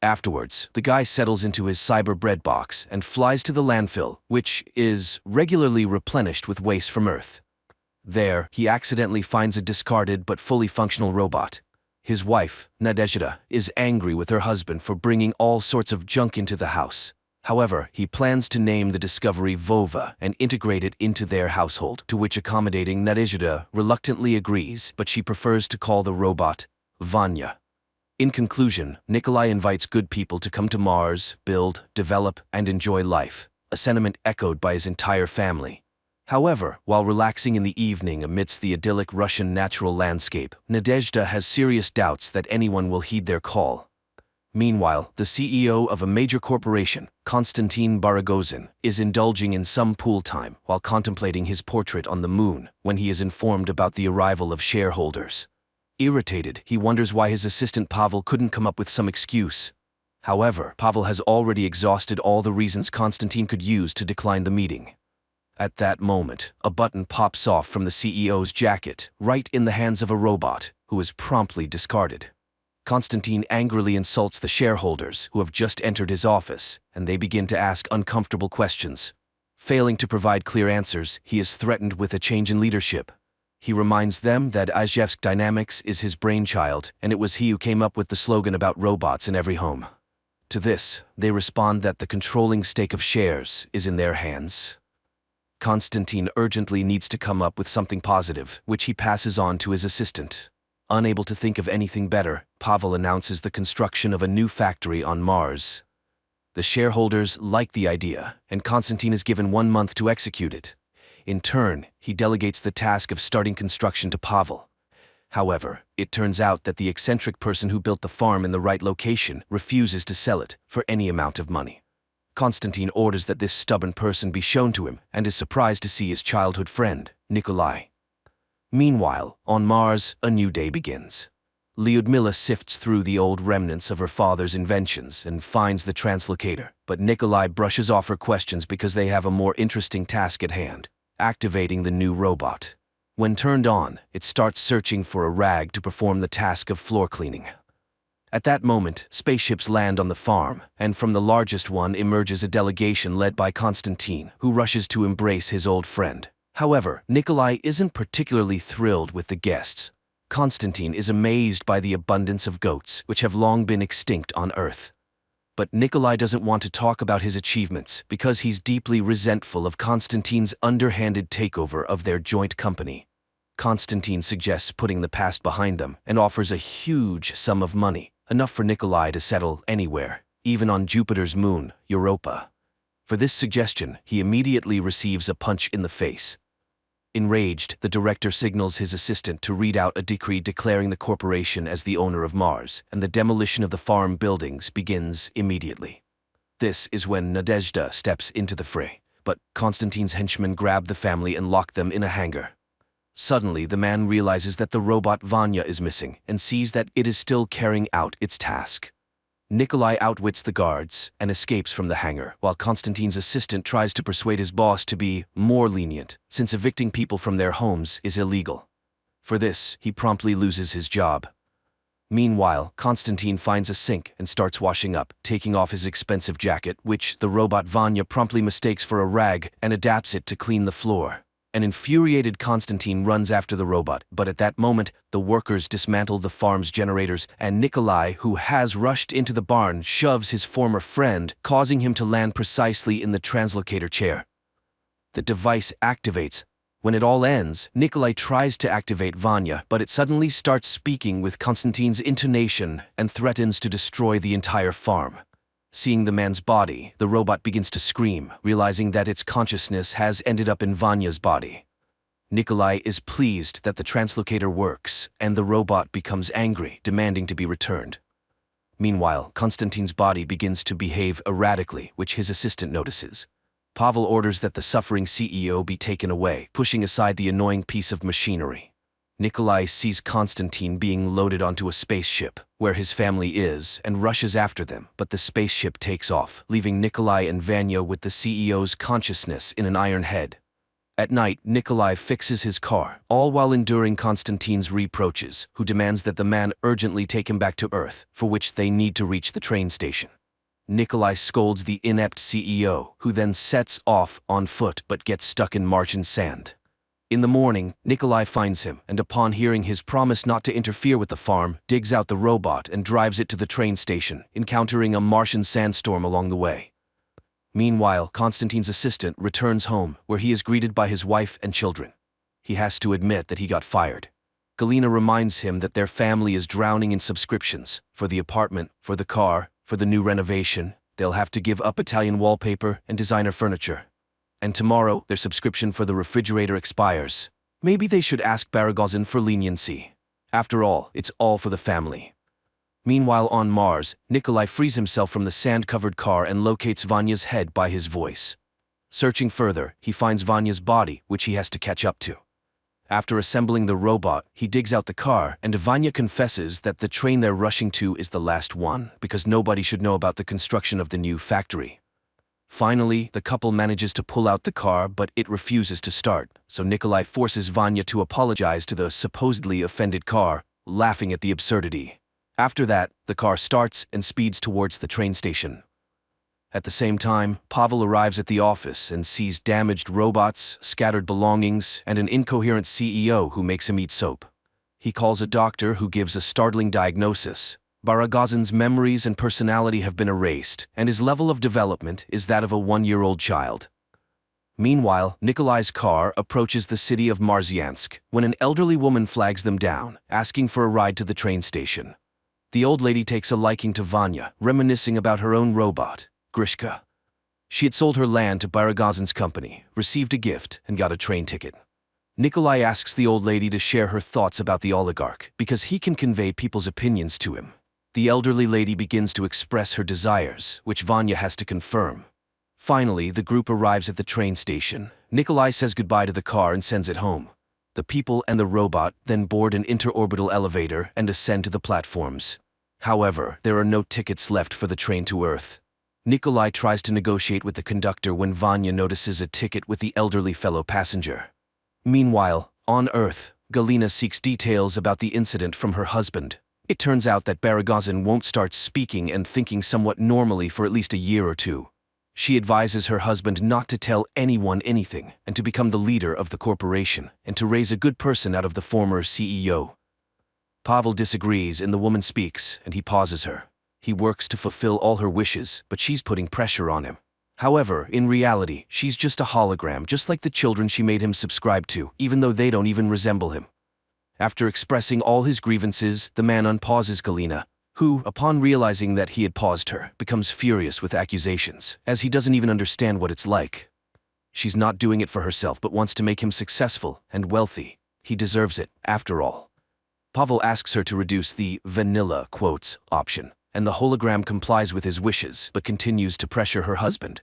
Afterwards, the guy settles into his cyber bread box and flies to the landfill, which is regularly replenished with waste from Earth. There, he accidentally finds a discarded but fully functional robot. His wife, Nadezhda, is angry with her husband for bringing all sorts of junk into the house. However, he plans to name the discovery Vova and integrate it into their household, to which accommodating Nadezhda reluctantly agrees, but she prefers to call the robot Vanya. In conclusion, Nikolai invites good people to come to Mars, build, develop, and enjoy life, a sentiment echoed by his entire family. However, while relaxing in the evening amidst the idyllic Russian natural landscape, Nadezhda has serious doubts that anyone will heed their call. Meanwhile, the CEO of a major corporation, Konstantin Baragozin, is indulging in some pool time while contemplating his portrait on the moon when he is informed about the arrival of shareholders. Irritated, he wonders why his assistant Pavel couldn't come up with some excuse. However, Pavel has already exhausted all the reasons Konstantin could use to decline the meeting. At that moment, a button pops off from the CEO's jacket, right in the hands of a robot, who is promptly discarded. Konstantin angrily insults the shareholders who have just entered his office, and they begin to ask uncomfortable questions. Failing to provide clear answers, he is threatened with a change in leadership. He reminds them that Izhevsk Dynamics is his brainchild, and it was he who came up with the slogan about robots in every home. To this, they respond that the controlling stake of shares is in their hands. Konstantin urgently needs to come up with something positive, which he passes on to his assistant. Unable to think of anything better, Pavel announces the construction of a new factory on Mars. The shareholders like the idea, and Konstantin is given 1 month to execute it. In turn, he delegates the task of starting construction to Pavel. However, it turns out that the eccentric person who built the farm in the right location refuses to sell it for any amount of money. Konstantin orders that this stubborn person be shown to him and is surprised to see his childhood friend, Nikolai. Meanwhile, on Mars, a new day begins. Lyudmila sifts through the old remnants of her father's inventions and finds the translocator, but Nikolai brushes off her questions because they have a more interesting task at hand: activating the new robot. When turned on, it starts searching for a rag to perform the task of floor cleaning. At that moment, spaceships land on the farm, and from the largest one emerges a delegation led by Konstantin, who rushes to embrace his old friend. However, Nikolai isn't particularly thrilled with the guests. Konstantin is amazed by the abundance of goats, which have long been extinct on Earth. But Nikolai doesn't want to talk about his achievements because he's deeply resentful of Konstantin's underhanded takeover of their joint company. Konstantin suggests putting the past behind them and offers a huge sum of money, enough for Nikolai to settle anywhere, even on Jupiter's moon, Europa. For this suggestion, he immediately receives a punch in the face. Enraged, the director signals his assistant to read out a decree declaring the corporation as the owner of Mars, and the demolition of the farm buildings begins immediately. This is when Nadezhda steps into the fray, but Konstantin's henchmen grab the family and lock them in a hangar. Suddenly, the man realizes that the robot Vanya is missing and sees that it is still carrying out its task. Nikolai outwits the guards and escapes from the hangar, while Konstantin's assistant tries to persuade his boss to be more lenient, since evicting people from their homes is illegal. For this, he promptly loses his job. Meanwhile, Konstantin finds a sink and starts washing up, taking off his expensive jacket, which the robot Vanya promptly mistakes for a rag and adapts it to clean the floor. An infuriated Konstantin runs after the robot, but at that moment, the workers dismantle the farm's generators, and Nikolai, who has rushed into the barn, shoves his former friend, causing him to land precisely in the translocator chair. The device activates. When it all ends, Nikolai tries to activate Vanya, but it suddenly starts speaking with Konstantin's intonation and threatens to destroy the entire farm. Seeing the man's body, the robot begins to scream, realizing that its consciousness has ended up in Vanya's body. Nikolai is pleased that the translocator works, and the robot becomes angry, demanding to be returned. Meanwhile, Konstantin's body begins to behave erratically, which his assistant notices. Pavel orders that the suffering CEO be taken away, pushing aside the annoying piece of machinery. Nikolai sees Konstantin being loaded onto a spaceship, where his family is, and rushes after them, but the spaceship takes off, leaving Nikolai and Vanya with the CEO's consciousness in an iron head. At night, Nikolai fixes his car, all while enduring Konstantin's reproaches, who demands that the man urgently take him back to Earth, for which they need to reach the train station. Nikolai scolds the inept CEO, who then sets off on foot but gets stuck in Martian sand. In the morning, Nikolai finds him, and upon hearing his promise not to interfere with the farm, digs out the robot and drives it to the train station, encountering a Martian sandstorm along the way. Meanwhile, Konstantin's assistant returns home, where he is greeted by his wife and children. He has to admit that he got fired. Galina reminds him that their family is drowning in subscriptions for the apartment, for the car, for the new renovation. They'll have to give up Italian wallpaper and designer furniture. And tomorrow, their subscription for the refrigerator expires. Maybe they should ask Baragozin for leniency. After all, it's all for the family. Meanwhile on Mars, Nikolai frees himself from the sand-covered car and locates Vanya's head by his voice. Searching further, he finds Vanya's body, which he has to catch up to. After assembling the robot, he digs out the car, and Vanya confesses that the train they're rushing to is the last one, because nobody should know about the construction of the new factory. Finally, the couple manages to pull out the car, but it refuses to start, so Nikolai forces Vanya to apologize to the supposedly offended car, laughing at the absurdity. After that, the car starts and speeds towards the train station. At the same time, Pavel arrives at the office and sees damaged robots, scattered belongings, and an incoherent CEO who makes him eat soap. He calls a doctor who gives a startling diagnosis. Baragozin's memories and personality have been erased, and his level of development is that of a 1-year-old child. Meanwhile, Nikolai's car approaches the city of Marsyansk when an elderly woman flags them down, asking for a ride to the train station. The old lady takes a liking to Vanya, reminiscing about her own robot, Grishka. She had sold her land to Baragozin's company, received a gift, and got a train ticket. Nikolai asks the old lady to share her thoughts about the oligarch, because he can convey people's opinions to him. The elderly lady begins to express her desires, which Vanya has to confirm. Finally, the group arrives at the train station. Nikolai says goodbye to the car and sends it home. The people and the robot then board an interorbital elevator and ascend to the platforms. However, there are no tickets left for the train to Earth. Nikolai tries to negotiate with the conductor when Vanya notices a ticket with the elderly fellow passenger. Meanwhile, on Earth, Galina seeks details about the incident from her husband. It turns out that Baragozin won't start speaking and thinking somewhat normally for at least a year or two. She advises her husband not to tell anyone anything and to become the leader of the corporation and to raise a good person out of the former CEO. Pavel disagrees and the woman speaks, and he pauses her. He works to fulfill all her wishes, but she's putting pressure on him. However, in reality, she's just a hologram, just like the children she made him subscribe to, even though they don't even resemble him. After expressing all his grievances, the man unpauses Galina, who, upon realizing that he had paused her, becomes furious with accusations, as he doesn't even understand what it's like. She's not doing it for herself but wants to make him successful and wealthy. He deserves it, after all. Pavel asks her to reduce the vanilla quotes option, and the hologram complies with his wishes but continues to pressure her husband.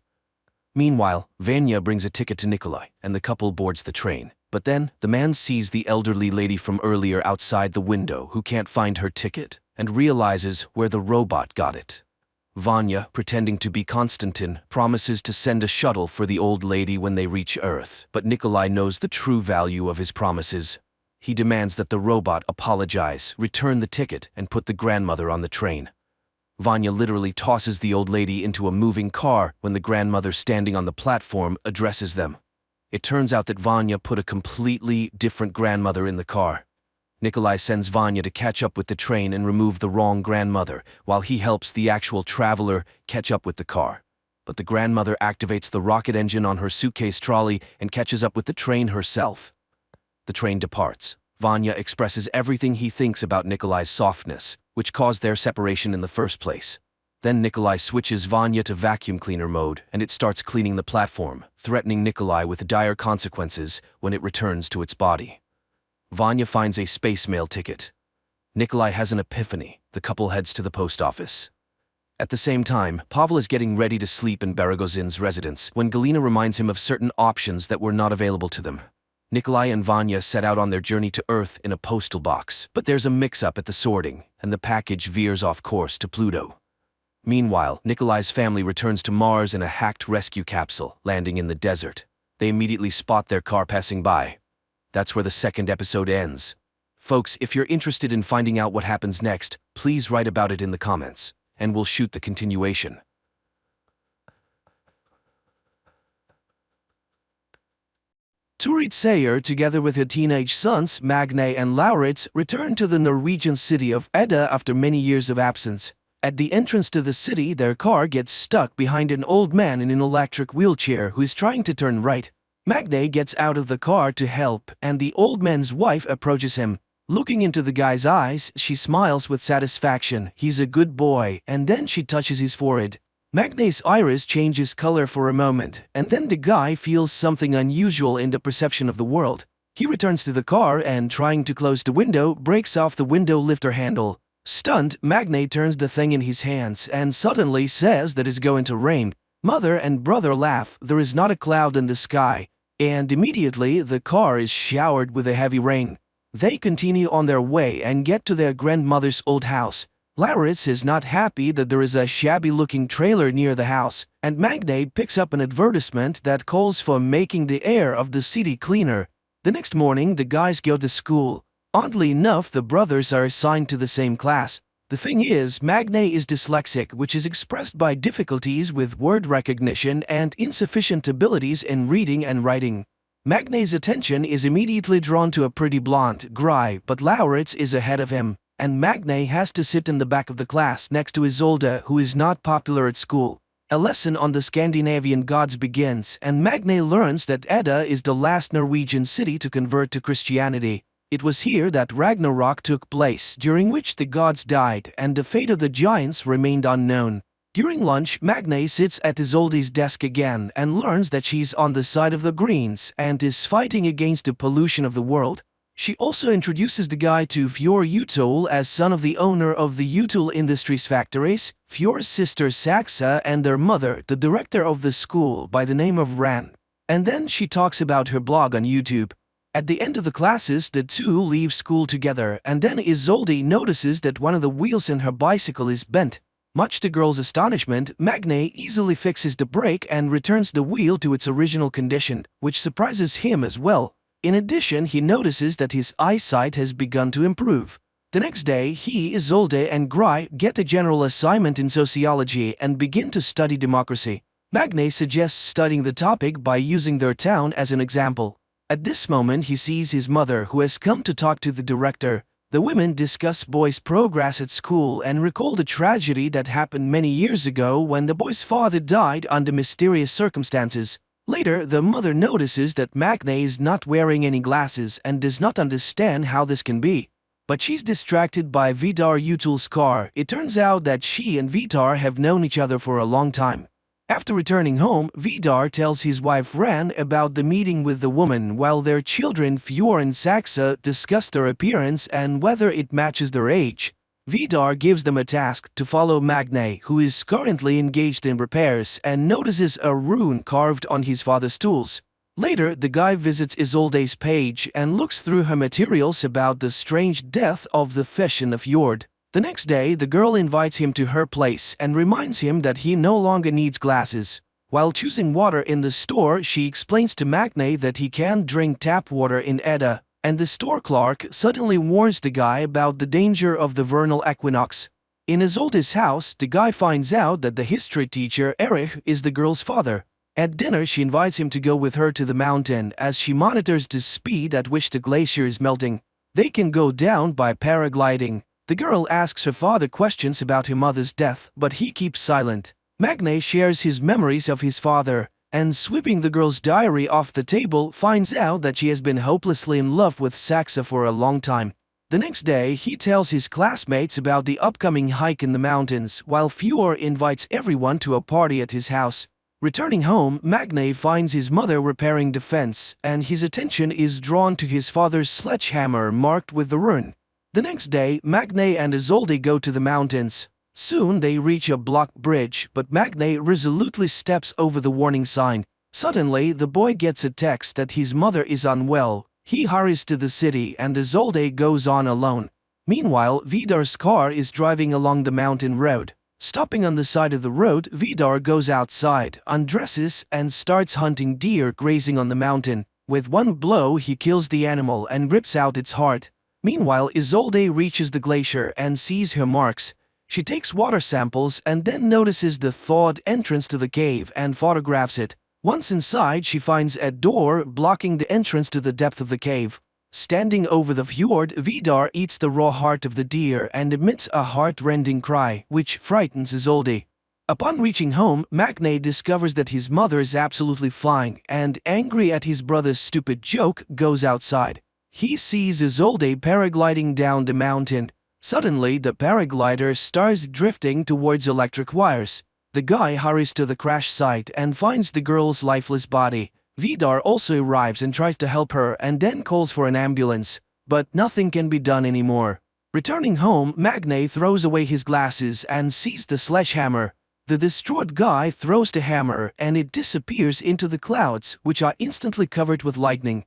Meanwhile, Vanya brings a ticket to Nikolai, and the couple boards the train. But then, the man sees the elderly lady from earlier outside the window who can't find her ticket, and realizes where the robot got it. Vanya, pretending to be Konstantin, promises to send a shuttle for the old lady when they reach Earth, but Nikolai knows the true value of his promises. He demands that the robot apologize, return the ticket, and put the grandmother on the train. Vanya literally tosses the old lady into a moving car when the grandmother standing on the platform addresses them. It turns out that Vanya put a completely different grandmother in the car. Nikolai sends Vanya to catch up with the train and remove the wrong grandmother, while he helps the actual traveler catch up with the car. But the grandmother activates the rocket engine on her suitcase trolley and catches up with the train herself. The train departs. Vanya expresses everything he thinks about Nikolai's softness, which caused their separation in the first place. Then Nikolai switches Vanya to vacuum cleaner mode, and it starts cleaning the platform, threatening Nikolai with dire consequences when it returns to its body. Vanya finds a space mail ticket. Nikolai has an epiphany. The couple heads to the post office. At the same time, Pavel is getting ready to sleep in Baragozin's residence when Galina reminds him of certain options that were not available to them. Nikolai and Vanya set out on their journey to Earth in a postal box, but there's a mix-up at the sorting, and the package veers off course to Pluto. Meanwhile, Nikolai's family returns to Mars in a hacked rescue capsule, landing in the desert. They immediately spot their car passing by. That's where the second episode ends. Folks, if you're interested in finding out what happens next, please write about it in the comments, and we'll shoot the continuation. Turid Sayer, together with her teenage sons, Magne and Lauritz, returned to the Norwegian city of Edda after many years of absence. At the entrance to the city, their car gets stuck behind an old man in an electric wheelchair who is trying to turn right. Magnay gets out of the car to help, and the old man's wife approaches him. Looking into the guy's eyes, she smiles with satisfaction. He's a good boy, and then she touches his forehead. Magnay's iris changes color for a moment, and then the guy feels something unusual in the perception of the world. He returns to the car and, trying to close the window, breaks off the window lifter handle. Stunned, Magnay turns the thing in his hands and suddenly says that it's going to rain. Mother and brother laugh. There is not a cloud in the sky, and immediately the car is showered with a heavy rain. They continue on their way and get to their grandmother's old house. Lauritz is not happy that there is a shabby-looking trailer near the house, and Magnay picks up an advertisement that calls for making the air of the city cleaner. The next morning, the guys go to school. Oddly enough, the brothers are assigned to the same class. The thing is, Magnay is dyslexic, which is expressed by difficulties with word recognition and insufficient abilities in reading and writing. Magnay's attention is immediately drawn to a pretty blonde, Gry, but Lauritz is ahead of him, and Magnay has to sit in the back of the class next to Isolde, who is not popular at school. A lesson on the Scandinavian gods begins, and Magnay learns that Edda is the last Norwegian city to convert to Christianity. It was here that Ragnarok took place, during which the gods died and the fate of the giants remained unknown. During lunch, Magnay sits at Isolde's desk again and learns that she's on the side of the Greens and is fighting against the pollution of the world. She also introduces the guy to Fjord Utol as son of the owner of the Utol Industries factories, Fjord's sister Saxa, and their mother, the director of the school by the name of Ran. And then she talks about her blog on YouTube. At the end of the classes, the two leave school together, and then Isolde notices that one of the wheels in her bicycle is bent. Much to the girl's astonishment, Magnay easily fixes the brake and returns the wheel to its original condition, which surprises him as well. In addition, he notices that his eyesight has begun to improve. The next day, he, Isolde, and Gry get a general assignment in sociology and begin to study democracy. Magnay suggests studying the topic by using their town as an example. At this moment, he sees his mother, who has come to talk to the director. The women discuss boys' progress at school and recall the tragedy that happened many years ago when the boy's father died under mysterious circumstances. Later, the mother notices that Magnay is not wearing any glasses and does not understand how this can be. But she's distracted by Vidar Utol's car. It turns out that she and Vidar have known each other for a long time. After returning home, Vidar tells his wife Ran about the meeting with the woman, while their children Fjord and Saxa discuss their appearance and whether it matches their age. Vidar gives them a task to follow Magnay, who is currently engaged in repairs and notices a rune carved on his father's tools. Later, the guy visits Isolde's page and looks through her materials about the strange death of the fish in the fjord. The next day, the girl invites him to her place and reminds him that he no longer needs glasses. While choosing water in the store, she explains to Magnay that he can't drink tap water in Edda, and the store clerk suddenly warns the guy about the danger of the vernal equinox. In Isolde's house, the guy finds out that the history teacher, Erich, is the girl's father. At dinner, she invites him to go with her to the mountain as she monitors the speed at which the glacier is melting. They can go down by paragliding. The girl asks her father questions about her mother's death, but he keeps silent. Magnay shares his memories of his father, and sweeping the girl's diary off the table, finds out that she has been hopelessly in love with Saxa for a long time. The next day, he tells his classmates about the upcoming hike in the mountains, while Fjord invites everyone to a party at his house. Returning home, Magnay finds his mother repairing the fence, and his attention is drawn to his father's sledgehammer marked with the rune. The next day, Magnay and Isolde go to the mountains. Soon they reach a blocked bridge, but Magnay resolutely steps over the warning sign. Suddenly, the boy gets a text that his mother is unwell. He hurries to the city and Isolde goes on alone. Meanwhile, Vidar's car is driving along the mountain road. Stopping on the side of the road, Vidar goes outside, undresses, and starts hunting deer grazing on the mountain. With one blow, he kills the animal and rips out its heart. Meanwhile, Isolde reaches the glacier and sees her marks. She takes water samples and then notices the thawed entrance to the cave and photographs it. Once inside, she finds a door blocking the entrance to the depth of the cave. Standing over the fjord, Vidar eats the raw heart of the deer and emits a heart-rending cry, which frightens Isolde. Upon reaching home, Magne discovers that his mother is absolutely fine and, angry at his brother's stupid joke, goes outside. He sees Isolde paragliding down the mountain. Suddenly, the paraglider starts drifting towards electric wires. The guy hurries to the crash site and finds the girl's lifeless body. Vidar also arrives and tries to help her and then calls for an ambulance, but nothing can be done anymore. Returning home, Magne throws away his glasses and sees the sledgehammer. The distraught guy throws the hammer and it disappears into the clouds, which are instantly covered with lightning.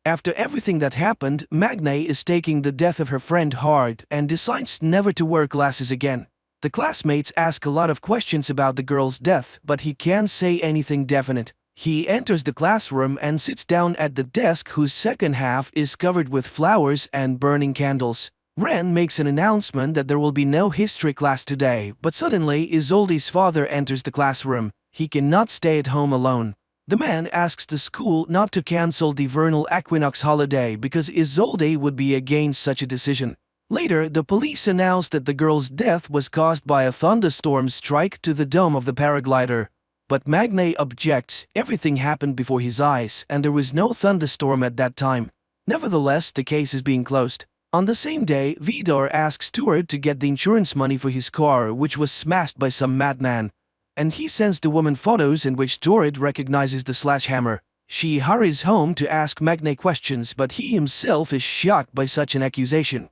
After everything that happened, Magne is taking the death of her friend hard and decides never to wear glasses again. The classmates ask a lot of questions about the girl's death, but he can't say anything definite. He enters the classroom and sits down at the desk whose second half is covered with flowers and burning candles. Ren makes an announcement that there will be no history class today, but suddenly Isolde's father enters the classroom. He cannot stay at home alone. The man asks the school not to cancel the vernal equinox holiday because Isolde would be against such a decision. Later, the police announce that the girl's death was caused by a thunderstorm strike to the dome of the paraglider. But Magne objects. Everything happened before his eyes, and there was no thunderstorm at that time. Nevertheless, the case is being closed. On the same day, Vidar asks Stuart to get the insurance money for his car, which was smashed by some madman. And he sends the woman photos in which Stuart recognizes the sledgehammer. She hurries home to ask Magne questions, but he himself is shocked by such an accusation.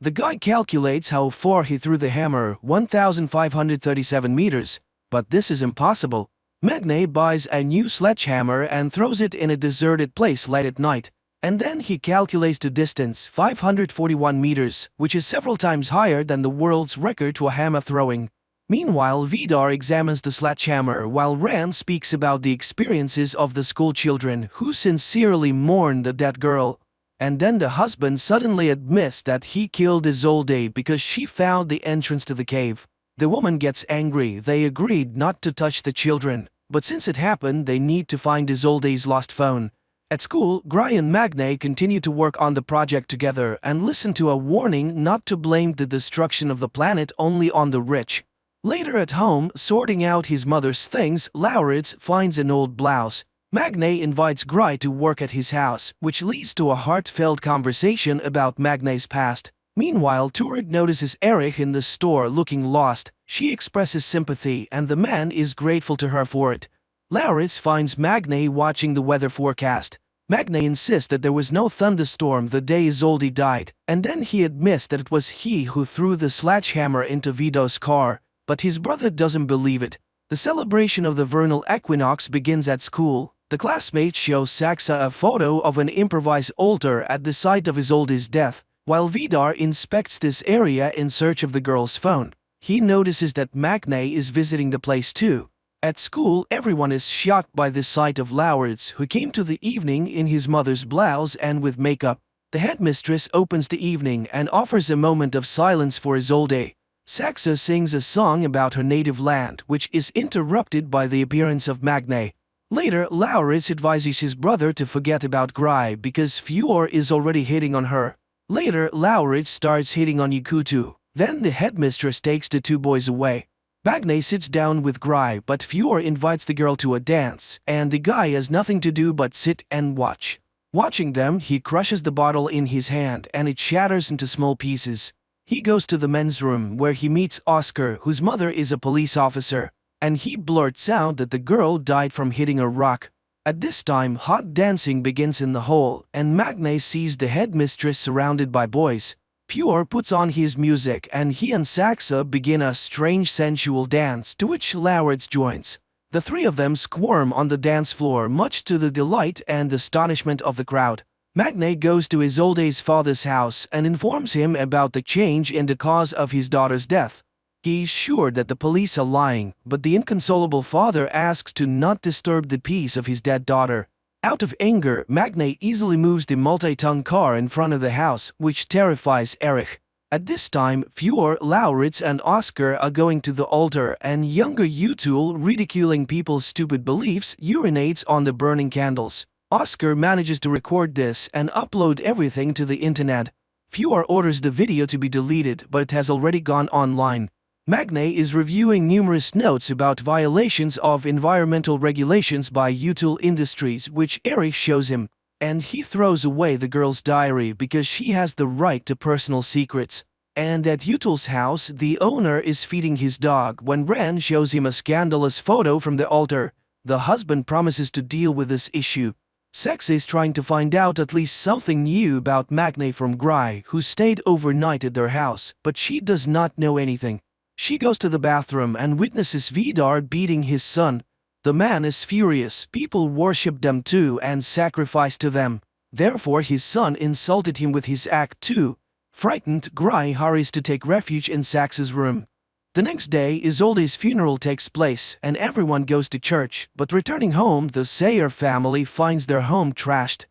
The guy calculates how far he threw the hammer, 1,537 meters. But this is impossible. Magne buys a new sledgehammer and throws it in a deserted place late at night. And then he calculates the distance, 541 meters, which is several times higher than the world's record for hammer throwing. Meanwhile, Vidar examines the sledgehammer while Ren speaks about the experiences of the school children who sincerely mourn the dead girl. And then the husband suddenly admits that he killed Isolde because she found the entrance to the cave. The woman gets angry. They agreed not to touch the children, but since it happened, they need to find Isolde's lost phone. At school, Gry and Magne continue to work on the project together and listen to a warning not to blame the destruction of the planet only on the rich. Later at home, sorting out his mother's things, Lauritz finds an old blouse. Magne invites Gry to work at his house, which leads to a heartfelt conversation about Magne's past. Meanwhile, Turid notices Erich in the store looking lost. She expresses sympathy and the man is grateful to her for it. Lauritz finds Magne watching the weather forecast. Magne insists that there was no thunderstorm the day Isolde died, and then he admits that it was he who threw the sledgehammer into Vido's car. But his brother doesn't believe it. The celebration of the vernal equinox begins at school. The classmates show Saxa a photo of an improvised altar at the site of Isolde's death, while Vidar inspects this area in search of the girl's phone. He notices that Magne is visiting the place too. At school, everyone is shocked by the sight of Lauritz, who came to the evening in his mother's blouse and with makeup. The headmistress opens the evening and offers a moment of silence for Isolde. Saxa sings a song about her native land, which is interrupted by the appearance of Magne. Later, Lauritz advises his brother to forget about Gry because Fjord is already hitting on her. Later, Lauritz starts hitting on Yakutu. Then the headmistress takes the two boys away. Magne sits down with Gry, but Fjord invites the girl to a dance, and the guy has nothing to do but sit and watch. Watching them, he crushes the bottle in his hand and it shatters into small pieces. He goes to the men's room where he meets Oscar, whose mother is a police officer, and he blurts out that the girl died from hitting a rock. At this time, hot dancing begins in the hall, and Magne sees the headmistress surrounded by boys. Fjord puts on his music and he and Saxa begin a strange sensual dance to which Lauritz joins. The three of them squirm on the dance floor much to the delight and astonishment of the crowd. Magne goes to Isolde's father's house and informs him about the change in the cause of his daughter's death. He is sure that the police are lying, but the inconsolable father asks to not disturb the peace of his dead daughter. Out of anger, Magne easily moves the multi-ton car in front of the house, which terrifies Erich. At this time, Fjord, Lauritz and Oscar are going to the altar, and younger Utul, ridiculing people's stupid beliefs, urinates on the burning candles. Oscar manages to record this and upload everything to the internet. Fior orders the video to be deleted, but it has already gone online. Magne is reviewing numerous notes about violations of environmental regulations by Utul Industries, which Eric shows him, and he throws away the girl's diary because she has the right to personal secrets. And at Utul's house, the owner is feeding his dog when Ran shows him a scandalous photo from the altar. The husband promises to deal with this issue. Sex is trying to find out at least something new about Magne from Gry, who stayed overnight at their house, but she does not know anything. She goes to the bathroom and witnesses Vidar beating his son. The man is furious. People worship them too and sacrifice to them. Therefore his son insulted him with his act too. Frightened, Gry hurries to take refuge in Sax's room. The next day, Isolde's funeral takes place and everyone goes to church, but returning home, the Sayer family finds their home trashed.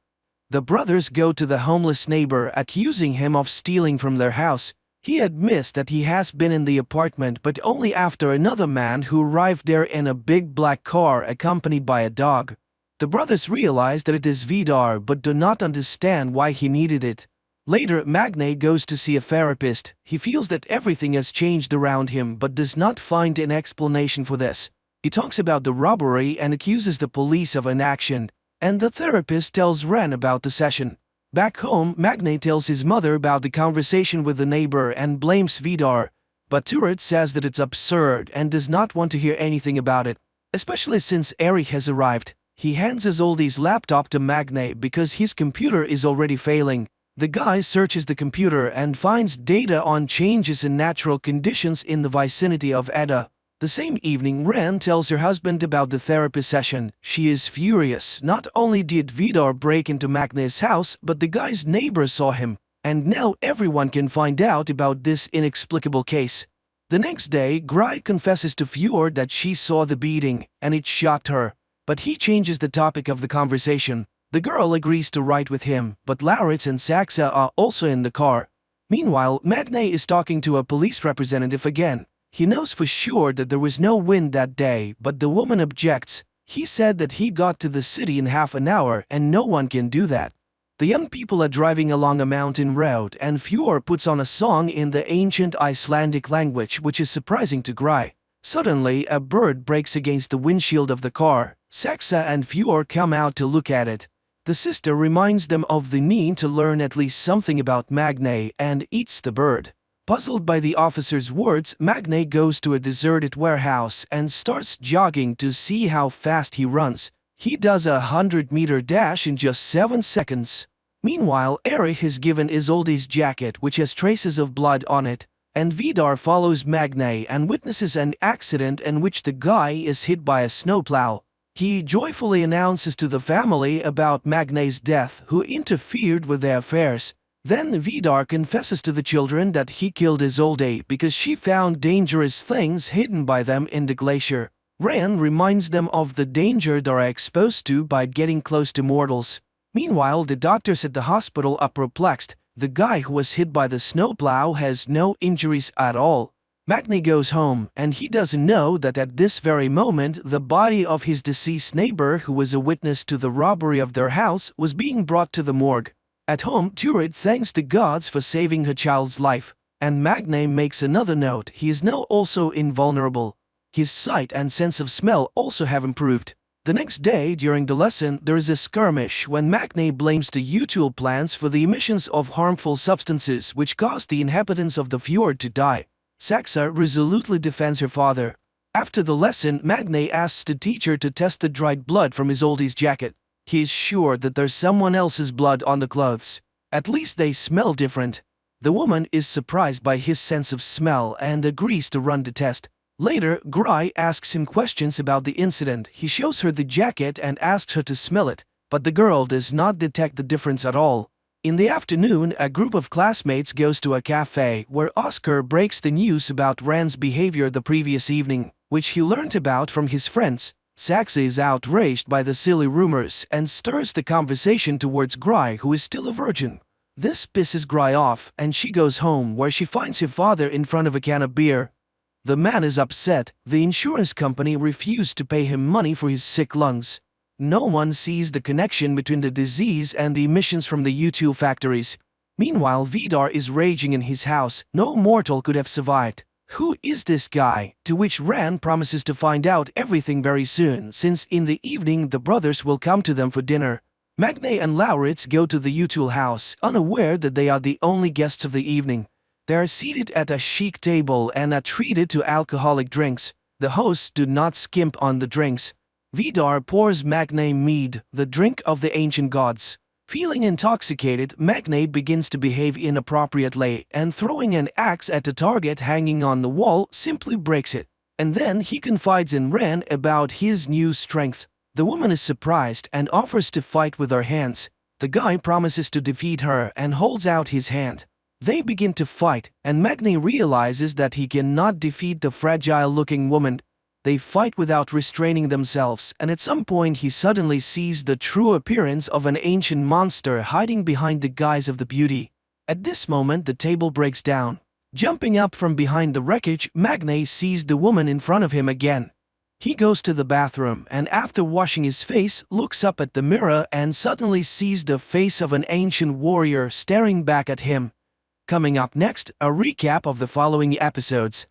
The brothers go to the homeless neighbor, accusing him of stealing from their house. He admits that he has been in the apartment, but only after another man who arrived there in a big black car accompanied by a dog. The brothers realize that it is Vidar but do not understand why he needed it. Later, Magne goes to see a therapist. He feels that everything has changed around him but does not find an explanation for this. He talks about the robbery and accuses the police of inaction, and the therapist tells Ren about the session. Back home, Magne tells his mother about the conversation with the neighbor and blames Vidar, but Turet says that it's absurd and does not want to hear anything about it, especially since Eric has arrived. He hands Isolde's laptop to Magne because his computer is already failing. The guy searches the computer and finds data on changes in natural conditions in the vicinity of Edda. The same evening, Ren tells her husband about the therapy session. She is furious. Not only did Vidar break into Magne's house, but the guy's neighbor saw him. And now everyone can find out about this inexplicable case. The next day, Gry confesses to Fjord that she saw the beating, and it shocked her. But he changes the topic of the conversation. The girl agrees to ride with him, but Lauritz and Saxa are also in the car. Meanwhile, Magne is talking to a police representative again. He knows for sure that there was no wind that day, but the woman objects. He said that he got to the city in half an hour and no one can do that. The young people are driving along a mountain road and Fjord puts on a song in the ancient Icelandic language, which is surprising to Gry. Suddenly, a bird breaks against the windshield of the car. Saxa and Fjord come out to look at it. The sister reminds them of the need to learn at least something about Magne and eats the bird. Puzzled by the officer's words, Magne goes to a deserted warehouse and starts jogging to see how fast he runs. He does a 100-meter dash in just 7 seconds. Meanwhile, Eric has given Isolde's jacket, which has traces of blood on it, and Vidar follows Magne and witnesses an accident in which the guy is hit by a snowplow. He joyfully announces to the family about Magne's death, who interfered with their affairs. Then Vidar confesses to the children that he killed Isolde because she found dangerous things hidden by them in the glacier. Ren reminds them of the danger they are exposed to by getting close to mortals. Meanwhile, the doctors at the hospital are perplexed. The guy who was hit by the snowplow has no injuries at all. Magne goes home, and he doesn't know that at this very moment the body of his deceased neighbor, who was a witness to the robbery of their house, was being brought to the morgue. At home, Turid thanks the gods for saving her child's life, and Magne makes another note. He is now also invulnerable. His sight and sense of smell also have improved. The next day, during the lesson, there is a skirmish when Magne blames the Utul plants for the emissions of harmful substances which caused the inhabitants of the fjord to die. Saxa resolutely defends her father. After the lesson, Magne asks the teacher to test the dried blood from Isolde's jacket. He is sure that there's someone else's blood on the clothes. At least they smell different. The woman is surprised by his sense of smell and agrees to run the test. Later, Gry asks him questions about the incident. He shows her the jacket and asks her to smell it, but the girl does not detect the difference at all. In the afternoon, a group of classmates goes to a cafe where Oscar breaks the news about Rand's behavior the previous evening, which he learned about from his friends. Saxa is outraged by the silly rumors and stirs the conversation towards Gry, who is still a virgin. This pisses Gry off, and she goes home where she finds her father in front of a can of beer. The man is upset. The insurance company refused to pay him money for his sick lungs. no one sees the connection between the disease and the emissions from the U2 factories. Meanwhile, Vidar is raging in his house. No mortal could have survived. Who is this guy? To which Ran promises to find out everything very soon, since in the evening the brothers will come to them for dinner. Magne and Lauritz go to the Utul house, unaware that they are the only guests of the evening. They are seated at a chic table and are treated to alcoholic drinks. The hosts do not skimp on the drinks. Vidar pours Magne mead, the drink of the ancient gods. Feeling intoxicated, Magne begins to behave inappropriately, and throwing an axe at the target hanging on the wall simply breaks it. And then he confides in Ren about his new strength. The woman is surprised and offers to fight with her hands. The guy promises to defeat her and holds out his hand. They begin to fight, and Magne realizes that he cannot defeat the fragile-looking woman. They fight without restraining themselves, and at some point he suddenly sees the true appearance of an ancient monster hiding behind the guise of the beauty. At this moment the table breaks down. Jumping up from behind the wreckage, Magne sees the woman in front of him again. He goes to the bathroom and after washing his face, looks up at the mirror and suddenly sees the face of an ancient warrior staring back at him. Coming up next, a recap of the following episodes.